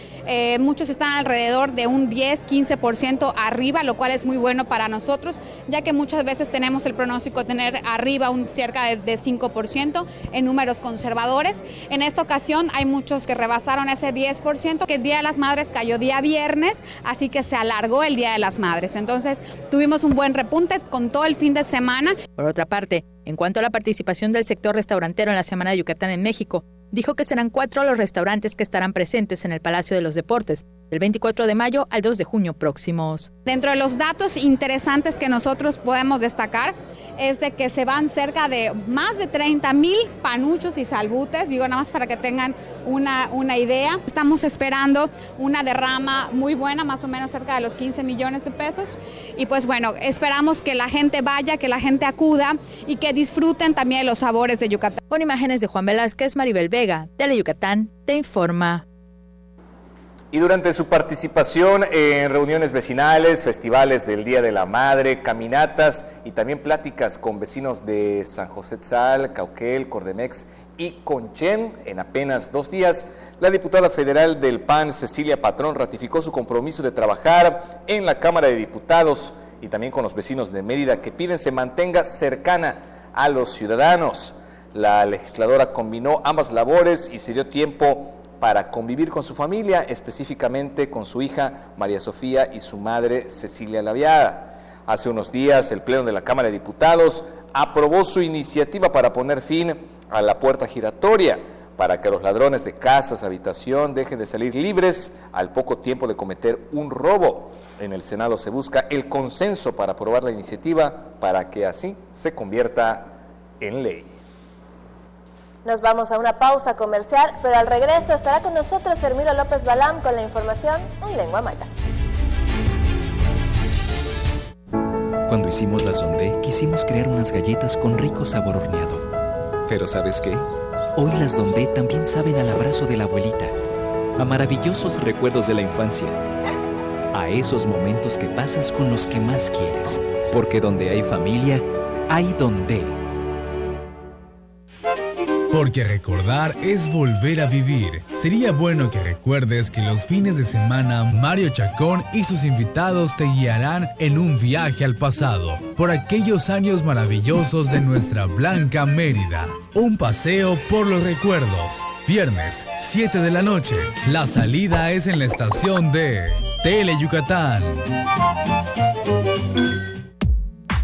muchos están alrededor de un 10-15% arriba, lo cual es muy bueno para nosotros, ya que muchas veces tenemos el pronóstico de tener arriba cerca de 5% en números conservadores. En esta ocasión hay muchos que rebasaron ese 10%, que el Día de las Madres cayó día viernes, así que se alargó el Día de las Madres. Entonces tuvimos un buen repunte con todo el fin de semana. Por otra parte, en cuanto a la participación del sector restaurantero en la Semana de Yucatán en México, dijo que serán 4 los restaurantes que estarán presentes en el Palacio de los Deportes, del 24 de mayo al 2 de junio próximos. Dentro de los datos interesantes que nosotros podemos destacar es de que se van cerca de más de 30,000 panuchos y salbutes, digo nada más para que tengan una idea. Estamos esperando una derrama muy buena, más o menos cerca de los 15 millones de pesos, y pues bueno, esperamos que la gente vaya, que la gente acuda y que disfruten también de los sabores de Yucatán. Con imágenes de Juan Velázquez, Maribel Vega, Tele Yucatán, te informa. Y durante su participación en reuniones vecinales, festivales del Día de la Madre, caminatas y también pláticas con vecinos de San José Tzal, Cauquel, Cordemex y Conchén, en apenas 2 días, la diputada federal del PAN, Cecilia Patrón, ratificó su compromiso de trabajar en la Cámara de Diputados y también con los vecinos de Mérida, que piden se mantenga cercana a los ciudadanos. La legisladora combinó ambas labores y se dio tiempo para convivir con su familia, específicamente con su hija María Sofía y su madre Cecilia Laviada. Hace unos días el Pleno de la Cámara de Diputados aprobó su iniciativa para poner fin a la puerta giratoria, para que los ladrones de casas, habitación dejen de salir libres al poco tiempo de cometer un robo. En el Senado se busca el consenso para aprobar la iniciativa para que así se convierta en ley. Nos vamos a una pausa comercial, pero al regreso estará con nosotros Hermilo López Balam con la información en lengua maya. Cuando hicimos las Dondé, quisimos crear unas galletas con rico sabor horneado. Pero ¿sabes qué? Hoy las Dondé también saben al abrazo de la abuelita, a maravillosos recuerdos de la infancia, a esos momentos que pasas con los que más quieres. Porque donde hay familia, hay Dondé. Porque recordar es volver a vivir. Sería bueno que recuerdes que los fines de semana Mario Chacón y sus invitados te guiarán en un viaje al pasado, por aquellos años maravillosos de nuestra blanca Mérida. Un paseo por los recuerdos. Viernes, 7 de la noche. La salida es en la estación de Tele Yucatán.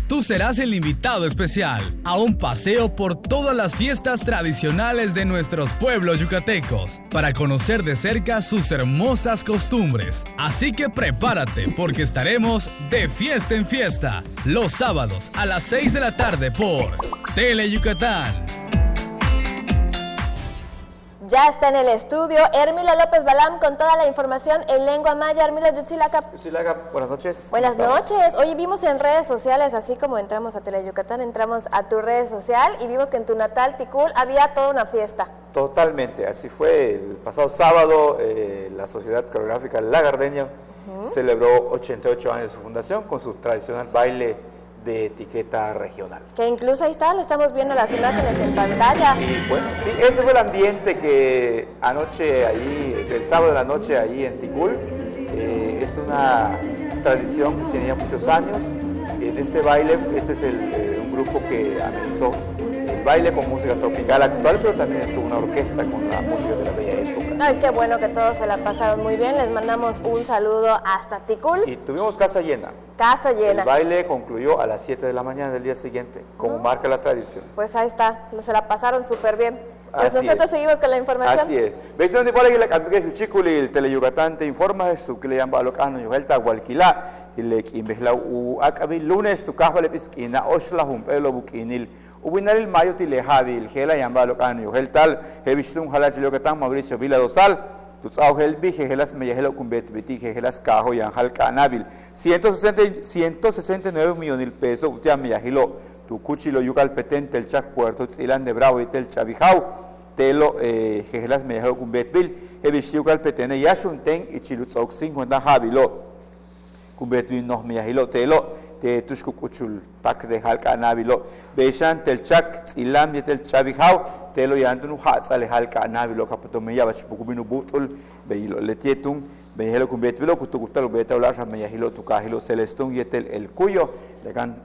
Tú serás el invitado especial a un paseo por todas las fiestas tradicionales de nuestros pueblos yucatecos para conocer de cerca sus hermosas costumbres. Así que prepárate porque estaremos de fiesta en fiesta los sábados a las 6 de la tarde por Tele Yucatán. Ya está en el estudio Hermilo López Balam con toda la información en lengua maya. Hermilo, Yutzilacap. Yutzilacap, buenas noches. Buenas noches. Oye, vimos en redes sociales, así como entramos a Tele Yucatán, entramos a tu red social y vimos que en tu natal Ticul había toda una fiesta. Totalmente, así fue. El pasado sábado la Sociedad Coreográfica La Gardeña celebró 88 años de su fundación con su tradicional baile de etiqueta regional. Que incluso ahí está, le estamos viendo las imágenes en pantalla. Y bueno, sí, ese fue el ambiente que anoche ahí, el sábado de la noche ahí en Ticul. Es una tradición que tenía muchos años. En este baile, este es un grupo que amenizó el baile con música tropical actual, pero también estuvo una orquesta con la música de la bella época. Ay, qué bueno que todos se la pasaron muy bien. Les mandamos un saludo hasta Ticul. Y tuvimos casa llena. Casa llena. El baile concluyó a las 7 de la mañana del día siguiente, como marca la tradición. Pues ahí está, se la pasaron súper bien. Pues Así nosotros es. seguimos con la información. Así es. Veiton de por que la cantidad de chiculi el Teleyucatán te informa su que le llama lo cano yo helta gualquila y le imbehla u akabi lunes tu kahba le pisquina osla humpelo bukinil ubinal mayo tile javi el gela llama lo cano yo heltal hevistum halach Teleyucatán Mauricio Vila Dosal tu tsao helbi gelas me yehelo kumbet biti gelas cajo y anjal canabil 169 millones pesos ya me yahilo tu cuchilo yucal petente el chac puerto tsilan de bravo y tel chabijau telo gelas me yahelo kumbetbil hebish yucal petene yashunten y chilut sauk 50 habilo kumbetbil no me yahilo telo te tushku kuchul tak de hal canabilo beshan tel chac tsilan y tel chabijau telo yantunu hatsale hal canabilo kapato me yabach pukubinu butul beilo letietung me yahelo kumbetbil kutukutalo beta ulasha me yahilo tukahilo celestun y tel el cuyo le can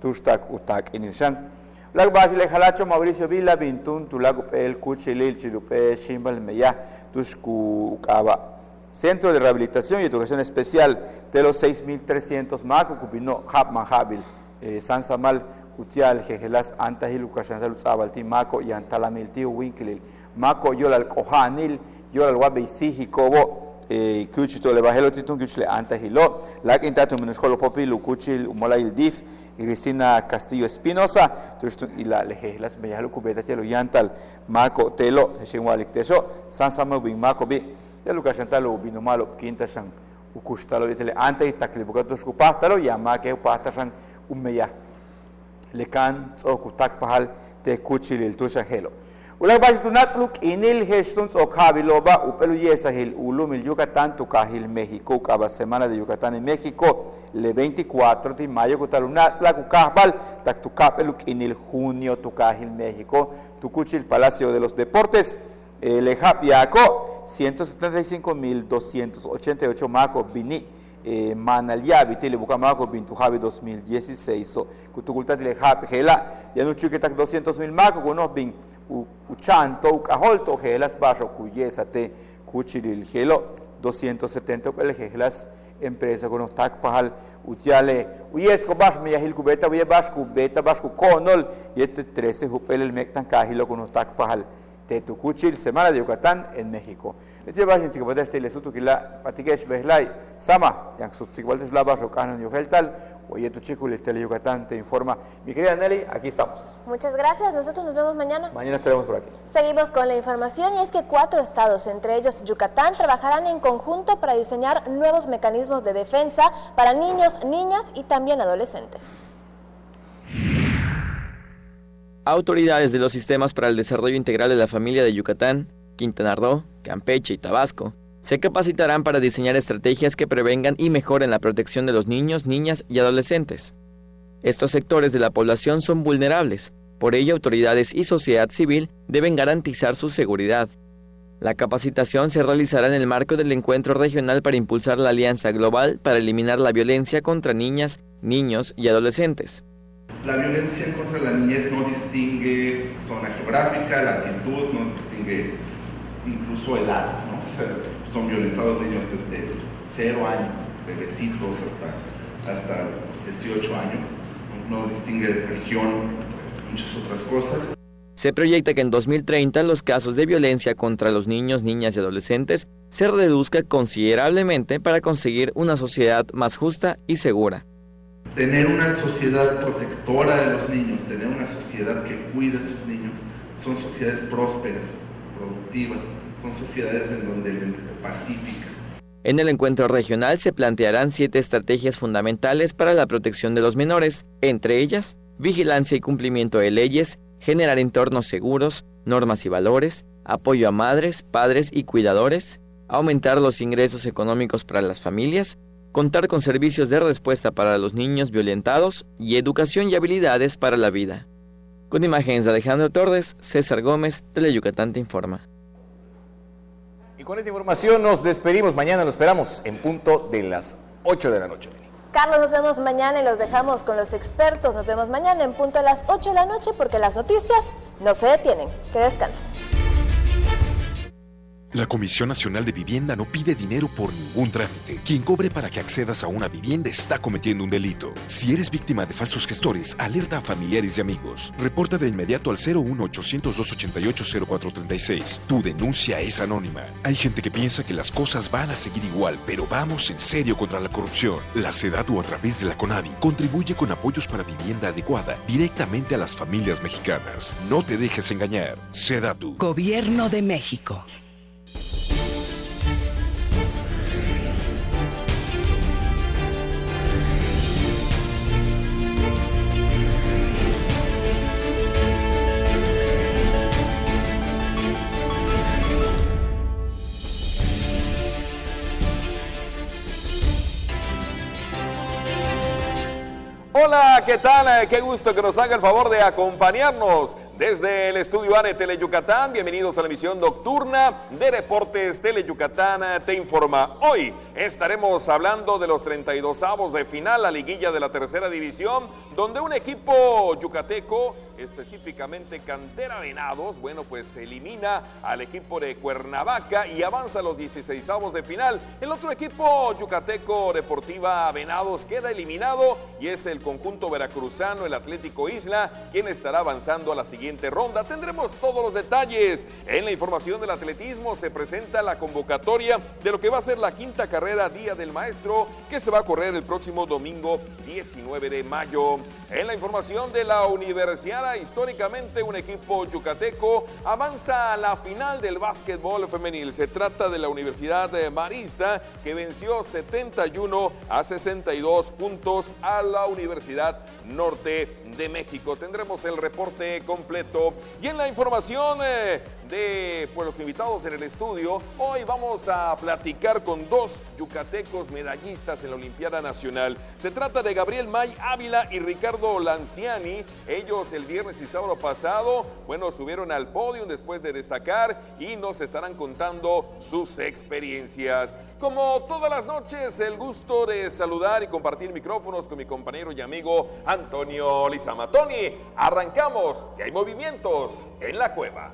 Tustak utak inishan. Lag basile halacho Mauricio Vila bintun tu lago el cuchilil chilupe shimbal meya tusku ukaba. Centro de Rehabilitación y Educación Especial de los 6.300 maco cupino hab mahabil San Samal utial jejelas antahil ukashantal utsabalti maco y antalamil tiu winkilil maco yolal kohanil yolal wabeisihi kobo kuchito le bajelo titun kuchle antahilo la quintato menoscolo popil kuchil umolail dif y Cristina Castillo Espinosa y la lejelas meyalo cubeta chelo yantal maco telo shingwalik teso San Samuel bin maco bi de Lucas Chantalo bino malo quinta san ukustalo itele ante taklibukatos kupastalo yama que pastasan ummeya lekan tsokutak pahal te kuchil el tusahelo Ulag basi tunasluk inil hestuns o kabiloba upelu yesahil ulumil Yucatán tukahil México kaba semana de Yucatán en México le 24 de mayo kutalunasla kukahbal tak tukapeluk inil junio tukahil México tukuchil Palacio de los Deportes le hapiaco 175.288 maco bini manalyabi tele bucamaco bintujabi 2016 kutukulta tele hap hela yanuchuketak 200.000 maco kunos bin uchanto ukaholto helas barro cuyesate kuchilil helo 270 pel helas empresa con tak pahal utiale uyesco bash me yahil kubeta uye bash kubeta bash konol yete 13 hupel el mektan kahilo con tak pahal te tukuchil semana de Yucatán en México leche bash inti kubeta este lesutu kila patikesh behlai sama yang sutsikvaltes la barro kanan yoheltal oye tu chico el Tele Yucatán te informa. Mi querida Nelly, aquí estamos. Muchas gracias, nosotros nos vemos mañana. Mañana estaremos por aquí. Seguimos con la información y es que 4 estados, entre ellos Yucatán, trabajarán en conjunto para diseñar nuevos mecanismos de defensa para niños, niñas y también adolescentes. Autoridades de los sistemas para el desarrollo integral de la familia de Yucatán, Quintana Roo, Campeche y Tabasco se capacitarán para diseñar estrategias que prevengan y mejoren la protección de los niños, niñas y adolescentes. Estos sectores de la población son vulnerables, por ello autoridades y sociedad civil deben garantizar su seguridad. La capacitación se realizará en el marco del encuentro regional para impulsar la Alianza Global para eliminar la violencia contra niñas, niños y adolescentes. La violencia contra la niñez no distingue zona geográfica, latitud, no distingue incluso edad, ¿no? O sea, son violentados niños desde 0 años, bebecitos hasta 18 años, no distingue región, muchas otras cosas. Se proyecta que en 2030 los casos de violencia contra los niños, niñas y adolescentes se reduzca considerablemente para conseguir una sociedad más justa y segura. Tener una sociedad protectora de los niños, tener una sociedad que cuida a sus niños, son sociedades prósperas, productivas, son sociedades en donde pacíficas. En el encuentro regional se plantearán 7 estrategias fundamentales para la protección de los menores, entre ellas, vigilancia y cumplimiento de leyes, generar entornos seguros, normas y valores, apoyo a madres, padres y cuidadores, aumentar los ingresos económicos para las familias, contar con servicios de respuesta para los niños violentados y educación y habilidades para la vida. Con imágenes de Alejandro Torres, César Gómez, Teleyucatán te informa. Y con esta información nos despedimos. Mañana lo esperamos en punto de las 8 de la noche. Carlos, nos vemos mañana y los dejamos con los expertos. Nos vemos mañana en punto a las 8 de la noche porque las noticias no se detienen. Que descansen. La Comisión Nacional de Vivienda no pide dinero por ningún trámite. Quien cobre para que accedas a una vivienda está cometiendo un delito. Si eres víctima de falsos gestores, alerta a familiares y amigos. Reporta de inmediato al 01800-288-0436. Tu denuncia es anónima. Hay gente que piensa que las cosas van a seguir igual, pero vamos en serio contra la corrupción. La SEDATU, a través de la CONAVI, contribuye con apoyos para vivienda adecuada directamente a las familias mexicanas. No te dejes engañar. SEDATU. Gobierno de México. Hola, ¿qué tal? Qué gusto que nos haga el favor de acompañarnos desde el estudio A de Teleyucatán. Bienvenidos a la emisión nocturna de Deportes Teleyucatán Te Informa. Hoy estaremos hablando de los 32avos de final, la liguilla de la tercera división, donde un equipo yucateco, específicamente Cantera Venados, bueno, pues elimina al equipo de Cuernavaca y avanza a los 16avos de final. El otro equipo yucateco, Deportiva Venados, queda eliminado y es el conjunto veracruzano, el Atlético Isla, quien estará avanzando a la siguiente ronda. Tendremos todos los detalles. En la información del atletismo se presenta la convocatoria de lo que va a ser la quinta carrera Día del Maestro, que se va a correr el próximo domingo 19 de mayo. En la información de la Universidad, históricamente un equipo yucateco avanza a la final del básquetbol femenil. Se trata de la Universidad Marista, que venció 71-62 puntos a la Universidad Norte de México. Tendremos el reporte completo. Y en la información de los invitados en el estudio, hoy vamos a platicar con dos yucatecos medallistas en la Olimpiada Nacional. Se trata de Gabriel May Ávila y Ricardo Lanciani. Ellos el viernes y sábado pasado, bueno, subieron al podio después de destacar y nos estarán contando sus experiencias. Como todas las noches, el gusto de saludar y compartir micrófonos con mi compañero y amigo Antonio Lizama. Tony, arrancamos, que hay movimientos en la cueva.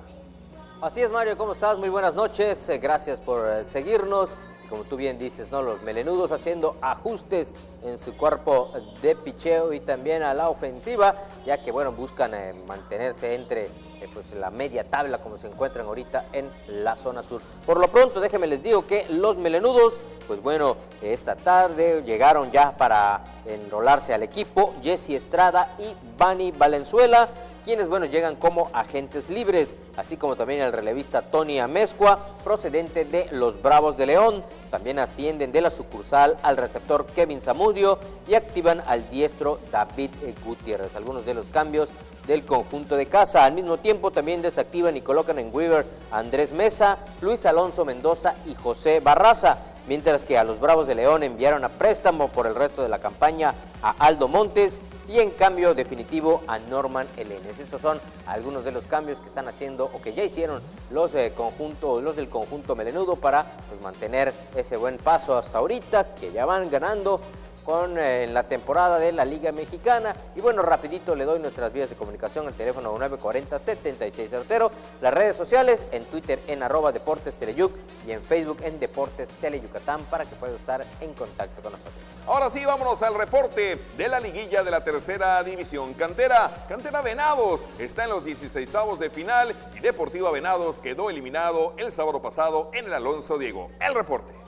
Así es, Mario, ¿cómo estás? Muy buenas noches, gracias por seguirnos. Como tú bien dices, ¿no? Los melenudos haciendo ajustes en su cuerpo de picheo y también a la ofensiva, ya que, bueno, buscan mantenerse entre pues la media tabla como se encuentran ahorita en la zona sur. Por lo pronto, déjenme les digo que los melenudos, pues bueno, esta tarde llegaron ya para enrolarse al equipo Jesse Estrada y Vani Valenzuela, quienes, bueno, llegan como agentes libres, así como también el relevista Tony Amezcua, procedente de los Bravos de León. También ascienden de la sucursal al receptor Kevin Zamudio y activan al diestro David Gutiérrez. Algunos de los cambios del conjunto de casa. Al mismo tiempo también desactivan y colocan en waiver a Andrés Mesa, Luis Alonso Mendoza y José Barraza, mientras que a los Bravos de León enviaron a préstamo por el resto de la campaña a Aldo Montes y en cambio definitivo a Norman Elenes. Estos son algunos de los cambios que están haciendo o que ya hicieron los del conjunto melenudo para pues, mantener ese buen paso hasta ahorita, que ya van ganando en la temporada de la Liga Mexicana. Y bueno, rapidito le doy nuestras vías de comunicación, el teléfono 940-7600, las redes sociales, en Twitter en @DeportesTeleyuc y en Facebook en Deportes Teleyucatán para que pueda estar en contacto con nosotros. Ahora sí, vámonos al reporte de la liguilla de la tercera división. Cantera Venados está en los 16avos de final y Deportiva Venados quedó eliminado el sábado pasado en el Alonso Diego. El reporte.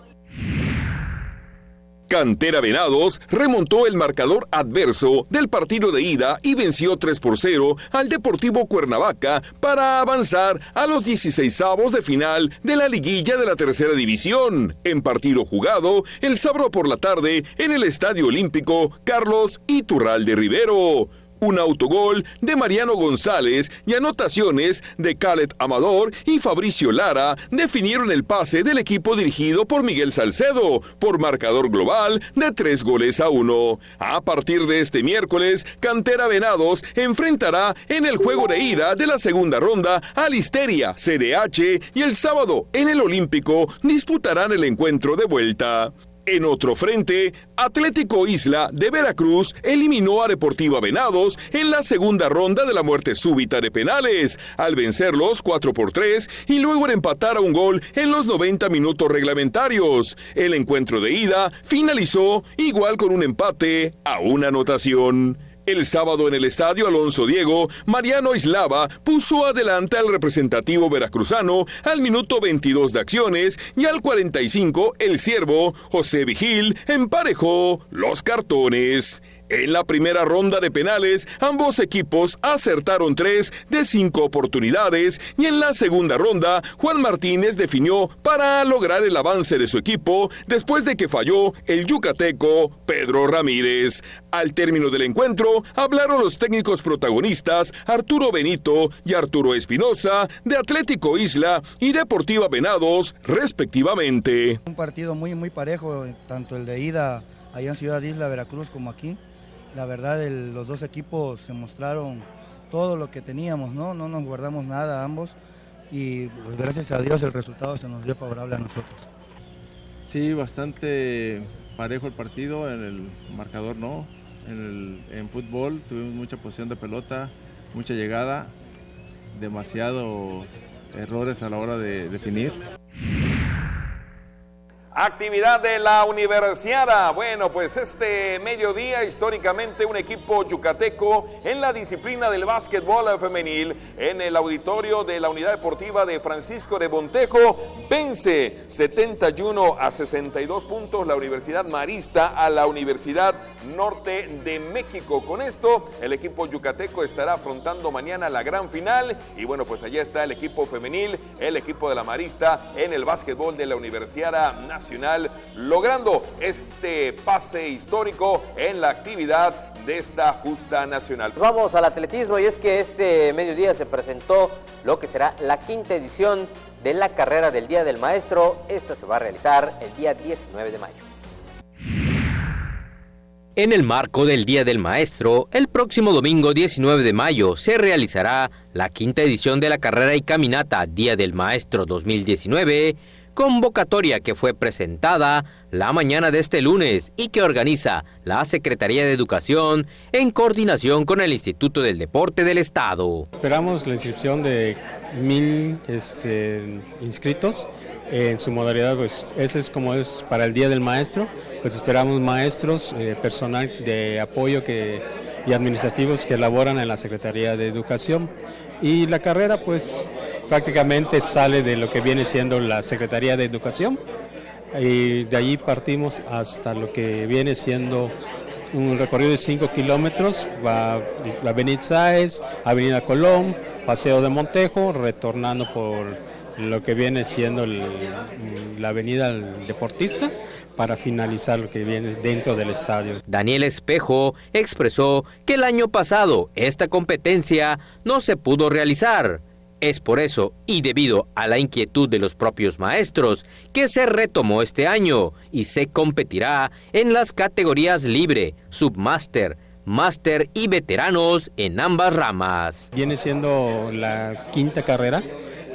Cantera Venados remontó el marcador adverso del partido de ida y venció 3-0 al Deportivo Cuernavaca para avanzar a los 16avos de final de la liguilla de la tercera división. En partido jugado el sábado por la tarde en el Estadio Olímpico Carlos Iturralde Rivero. Un autogol de Mariano González y anotaciones de Khaled Amador y Fabricio Lara definieron el pase del equipo dirigido por Miguel Salcedo por marcador global de 3-1. A partir de este miércoles, Cantera Venados enfrentará en el juego de ida de la segunda ronda a Listeria, CDH, y el sábado en el Olímpico disputarán el encuentro de vuelta. En otro frente, Atlético Isla de Veracruz eliminó a Deportiva Venados en la segunda ronda de la muerte súbita de penales, al vencerlos 4-3 y luego en empatar a un gol en los 90 minutos reglamentarios. El encuentro de ida finalizó igual con un empate a una anotación. El sábado en el estadio Alonso Diego, Mariano Islava puso adelante al representativo veracruzano al minuto 22 de acciones y al 45 el ciervo José Vigil emparejó los cartones. En la primera ronda de penales, ambos equipos acertaron 3 de 5 oportunidades y en la segunda ronda, Juan Martínez definió para lograr el avance de su equipo después de que falló el yucateco Pedro Ramírez. Al término del encuentro, hablaron los técnicos protagonistas Arturo Benito y Arturo Espinosa de Atlético Isla y Deportiva Venados, respectivamente. Un partido muy parejo, tanto el de ida allá en Ciudad Isla, Veracruz, como aquí. La verdad, los dos equipos se mostraron todo lo que teníamos, ¿no? No nos guardamos nada ambos y pues, gracias a Dios el resultado se nos dio favorable a nosotros. Sí, bastante parejo el partido, en el marcador no, en fútbol tuvimos mucha posesión de pelota, mucha llegada, demasiados errores a la hora de definir. Actividad de la Universiada. Bueno, pues este mediodía, históricamente, un equipo yucateco en la disciplina del básquetbol femenil en el auditorio de la Unidad Deportiva de Francisco de Montejo vence 71-62 puntos la Universidad Marista a la Universidad Norte de México. Con esto, el equipo yucateco estará afrontando mañana la gran final y bueno, pues allá está el equipo femenil, el equipo de la Marista en el básquetbol de la Universiada Nacional, logrando este pase histórico en la actividad de esta justa nacional. Vamos al atletismo y es que este mediodía se presentó lo que será la 5ª edición de la carrera del Día del Maestro. Esta se va a realizar el día 19 de mayo. En el marco del Día del Maestro, el próximo domingo 19 de mayo se realizará la 5ª edición de la carrera y caminata Día del Maestro 2019, convocatoria que fue presentada la mañana de este lunes y que organiza la Secretaría de Educación en coordinación con el Instituto del Deporte del Estado. Esperamos la inscripción de 1000 inscritos. En su modalidad, pues ese es como es para el Día del Maestro, pues esperamos maestros, personal de apoyo y administrativos que laboran en la Secretaría de Educación. Y la carrera pues prácticamente sale de lo que viene siendo la Secretaría de Educación y de allí partimos hasta lo que viene siendo un recorrido de 5 kilómetros, va la Avenida Sáez, Avenida Colón, Paseo de Montejo, retornando por lo que viene siendo la avenida Deportista para finalizar lo que viene dentro del estadio. Daniel Espejo expresó que el año pasado esta competencia no se pudo realizar. Es por eso y debido a la inquietud de los propios maestros que se retomó este año y se competirá en las categorías libre, submáster, máster y veteranos en ambas ramas. Viene siendo la 5ª carrera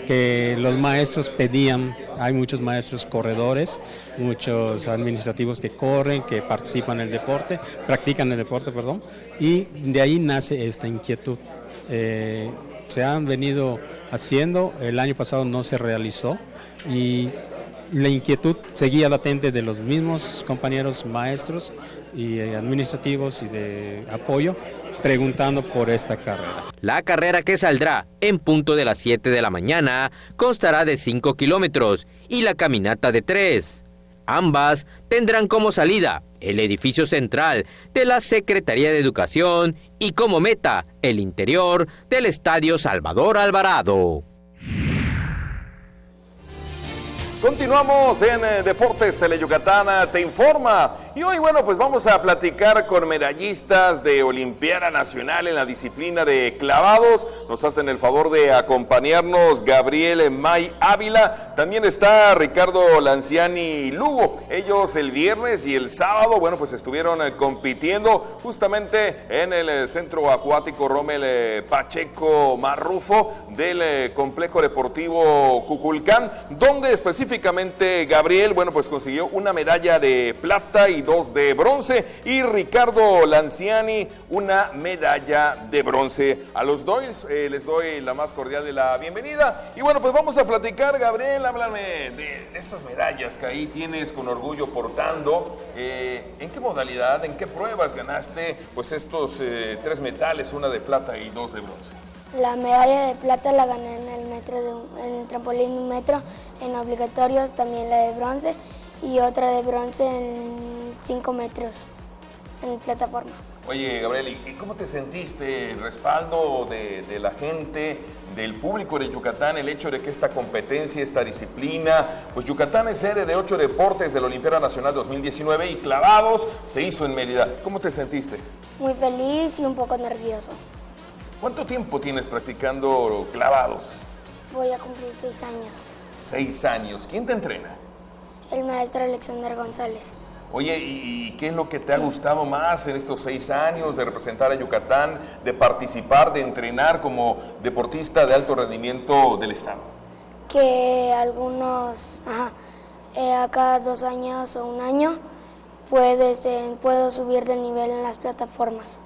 que los maestros pedían. Hay muchos maestros corredores, muchos administrativos que corren, que participan en el deporte, practican el deporte, perdón, y de ahí nace esta inquietud. Se han venido haciendo, el año pasado no se realizó y la inquietud seguía latente de los mismos compañeros maestros y administrativos y de apoyo, preguntando por esta carrera. La carrera, que saldrá en punto de las 7 de la mañana, constará de 5 kilómetros y la caminata de 3. Ambas tendrán como salida el edificio central de la Secretaría de Educación y como meta el interior del Estadio Salvador Alvarado. Continuamos en Deportes Teleyucatán, te informa Y hoy, bueno, pues vamos a platicar con medallistas de Olimpiada Nacional en la disciplina de clavados. Nos hacen el favor de acompañarnos Gabriel May Ávila. También está Ricardo Lanciani Lugo. Ellos el viernes y el sábado, bueno, pues estuvieron compitiendo justamente en el Centro Acuático Rommel Pacheco Marrufo del Complejo Deportivo Cuculcán, donde específicamente Gabriel, bueno, pues consiguió una medalla de plata y 2 de bronce, y Ricardo Lanciani una medalla de bronce. A los dos les doy la más cordial de la bienvenida. Y bueno, pues vamos a platicar. Gabriel, háblame de estas medallas que ahí tienes con orgullo portando. ¿En qué modalidad, en qué pruebas ganaste pues estos 3 metales, una de plata y 2 de bronce? La medalla de plata la gané en el metro en trampolín 1 metro, en obligatorios también la de bronce, y otra de bronce en 5 metros en plataforma. Oye, Gabriel, ¿y cómo te sentiste? ¿El respaldo de la gente, del público de Yucatán, el hecho de que esta competencia, esta disciplina, pues Yucatán es sede de 8 deportes de la Olimpiada Nacional 2019 y clavados se hizo en Mérida? ¿Cómo te sentiste? Muy feliz y un poco nervioso. ¿Cuánto tiempo tienes practicando clavados? Voy a cumplir 6 años. 6 años. ¿Quién te entrena? El maestro Alexander González. Oye, ¿y qué es lo que te ha gustado más en estos 6 años de representar a Yucatán, de participar, de entrenar como deportista de alto rendimiento del estado? Que algunos, a cada 2 años o 1 año, puedo subir de nivel en las plataformas.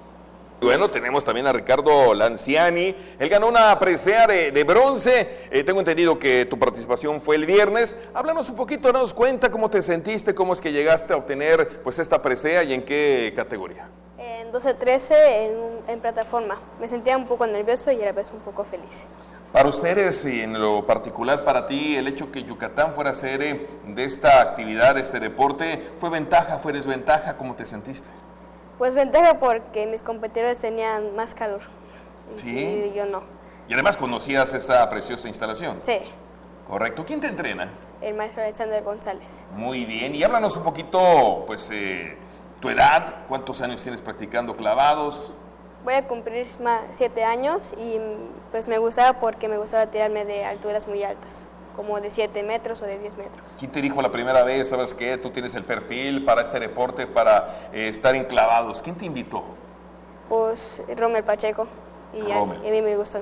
Bueno, tenemos también a Ricardo Lanciani. Él ganó una presea de bronce. Tengo entendido que tu participación fue el viernes. Háblanos un poquito, danos cuenta cómo te sentiste, cómo es que llegaste a obtener pues esta presea y en qué categoría. En 12-13 en plataforma. Me sentía un poco nervioso y a la vez un poco feliz. Para ustedes y en lo particular para ti, el hecho que Yucatán fuera sede de esta actividad, de este deporte, ¿fue ventaja, fue desventaja? ¿Cómo te sentiste? Pues ventaja porque mis competidores tenían más calor. Sí. Y yo no. Y además conocías esa preciosa instalación. Sí. Correcto. ¿Quién te entrena? El maestro Alexander González. Muy bien. Y háblanos un poquito, pues, tu edad. ¿Cuántos años tienes practicando clavados? Voy a cumplir 7 años y pues me gustaba porque me gustaba tirarme de alturas muy altas, como de 7 metros o de 10 metros. ¿Quién te dijo la primera vez, sabes qué, tú tienes el perfil para este deporte, para estar en clavados? ¿Quién te invitó? Pues Rommel Pacheco, y a mí me gustó.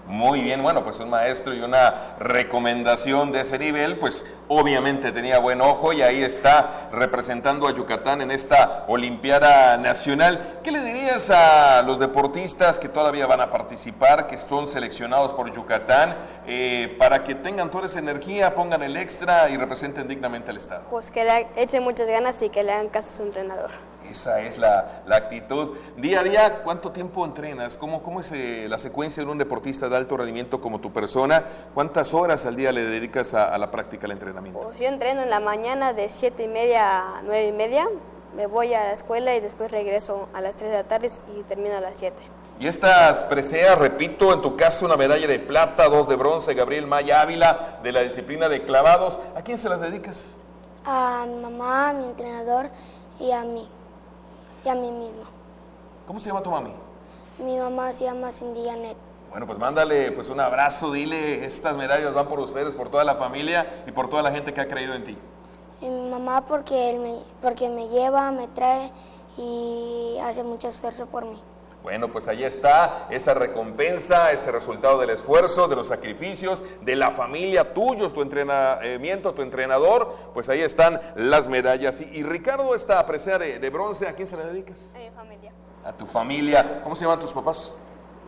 Muy bien, bueno, pues un maestro y una recomendación de ese nivel, pues obviamente tenía buen ojo y ahí está representando a Yucatán en esta Olimpiada Nacional. ¿Qué le dirías a los deportistas que todavía van a participar, que son seleccionados por Yucatán, para que tengan toda esa energía, pongan el extra y representen dignamente al estado? Pues que le echen muchas ganas y que le hagan caso a su entrenador. Esa es la actitud. Día a día, ¿cuánto tiempo entrenas? ¿Cómo es la secuencia de un deportista de alto rendimiento como tu persona? ¿Cuántas horas al día le dedicas a la práctica, al entrenamiento? Pues yo entreno en la mañana de 7:30 a 9:30. Me voy a la escuela y después regreso a las 3 de la tarde y termino a las 7. Y estas preseas, repito, en tu caso una medalla de plata, 2 de bronce, Gabriel May Ávila, de la disciplina de clavados. ¿A quién se las dedicas? A mi mamá, a mi entrenador y a mí. Y a mí mismo. ¿Cómo se llama tu mami? Mi mamá se llama Cindy Janet. Bueno, pues mándale pues un abrazo, dile, estas medallas van por ustedes, por toda la familia y por toda la gente que ha creído en ti. Y mi mamá porque me lleva, me trae y hace mucho esfuerzo por mí. Bueno, pues ahí está esa recompensa, ese resultado del esfuerzo, de los sacrificios, de la familia, tuyos, tu entrenamiento, tu entrenador, pues ahí están las medallas. Y Ricardo, esta presea de bronce, ¿a quién se la dedicas? A mi familia. A tu familia. ¿Cómo se llaman tus papás?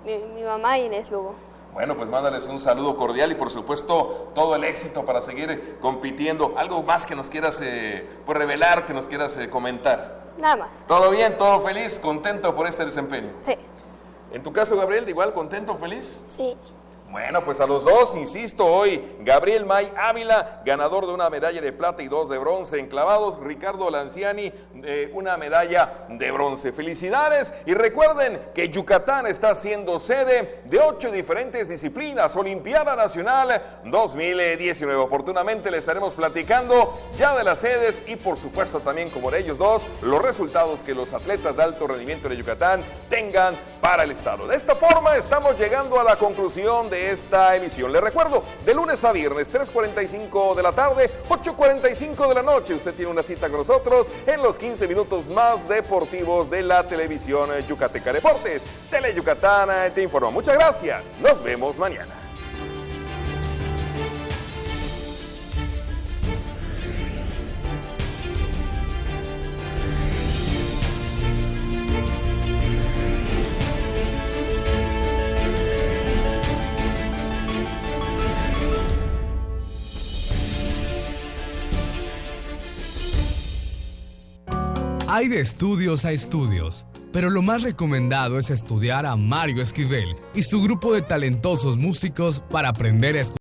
Mi mamá Inés Lugo. Bueno, pues mándales un saludo cordial y por supuesto todo el éxito para seguir compitiendo. ¿Algo más que nos quieras pues revelar, que nos quieras comentar? Nada más. ¿Todo bien? ¿Todo feliz? ¿Contento por este desempeño? Sí. ¿En tu caso, Gabriel, igual contento, feliz? Sí. Bueno, pues a los dos, insisto, hoy Gabriel May Ávila, ganador de una medalla de plata y 2 de bronce en clavados, Ricardo Lanciani, una medalla de bronce. Felicidades y recuerden que Yucatán está siendo sede de 8 diferentes disciplinas, Olimpiada Nacional 2019. Oportunamente le estaremos platicando ya de las sedes y por supuesto también como de ellos dos, los resultados que los atletas de alto rendimiento de Yucatán tengan para el estado. De esta forma estamos llegando a la conclusión de esta emisión. Les recuerdo, de lunes a viernes, 3:45 de la tarde, 8:45 de la noche, usted tiene una cita con nosotros en los 15 minutos más deportivos de la televisión yucateca. Deportes, Tele Yucatán te informa. Muchas gracias, nos vemos mañana. Hay de estudios a estudios, pero lo más recomendado es estudiar a Mario Esquivel y su grupo de talentosos músicos para aprender a escuchar.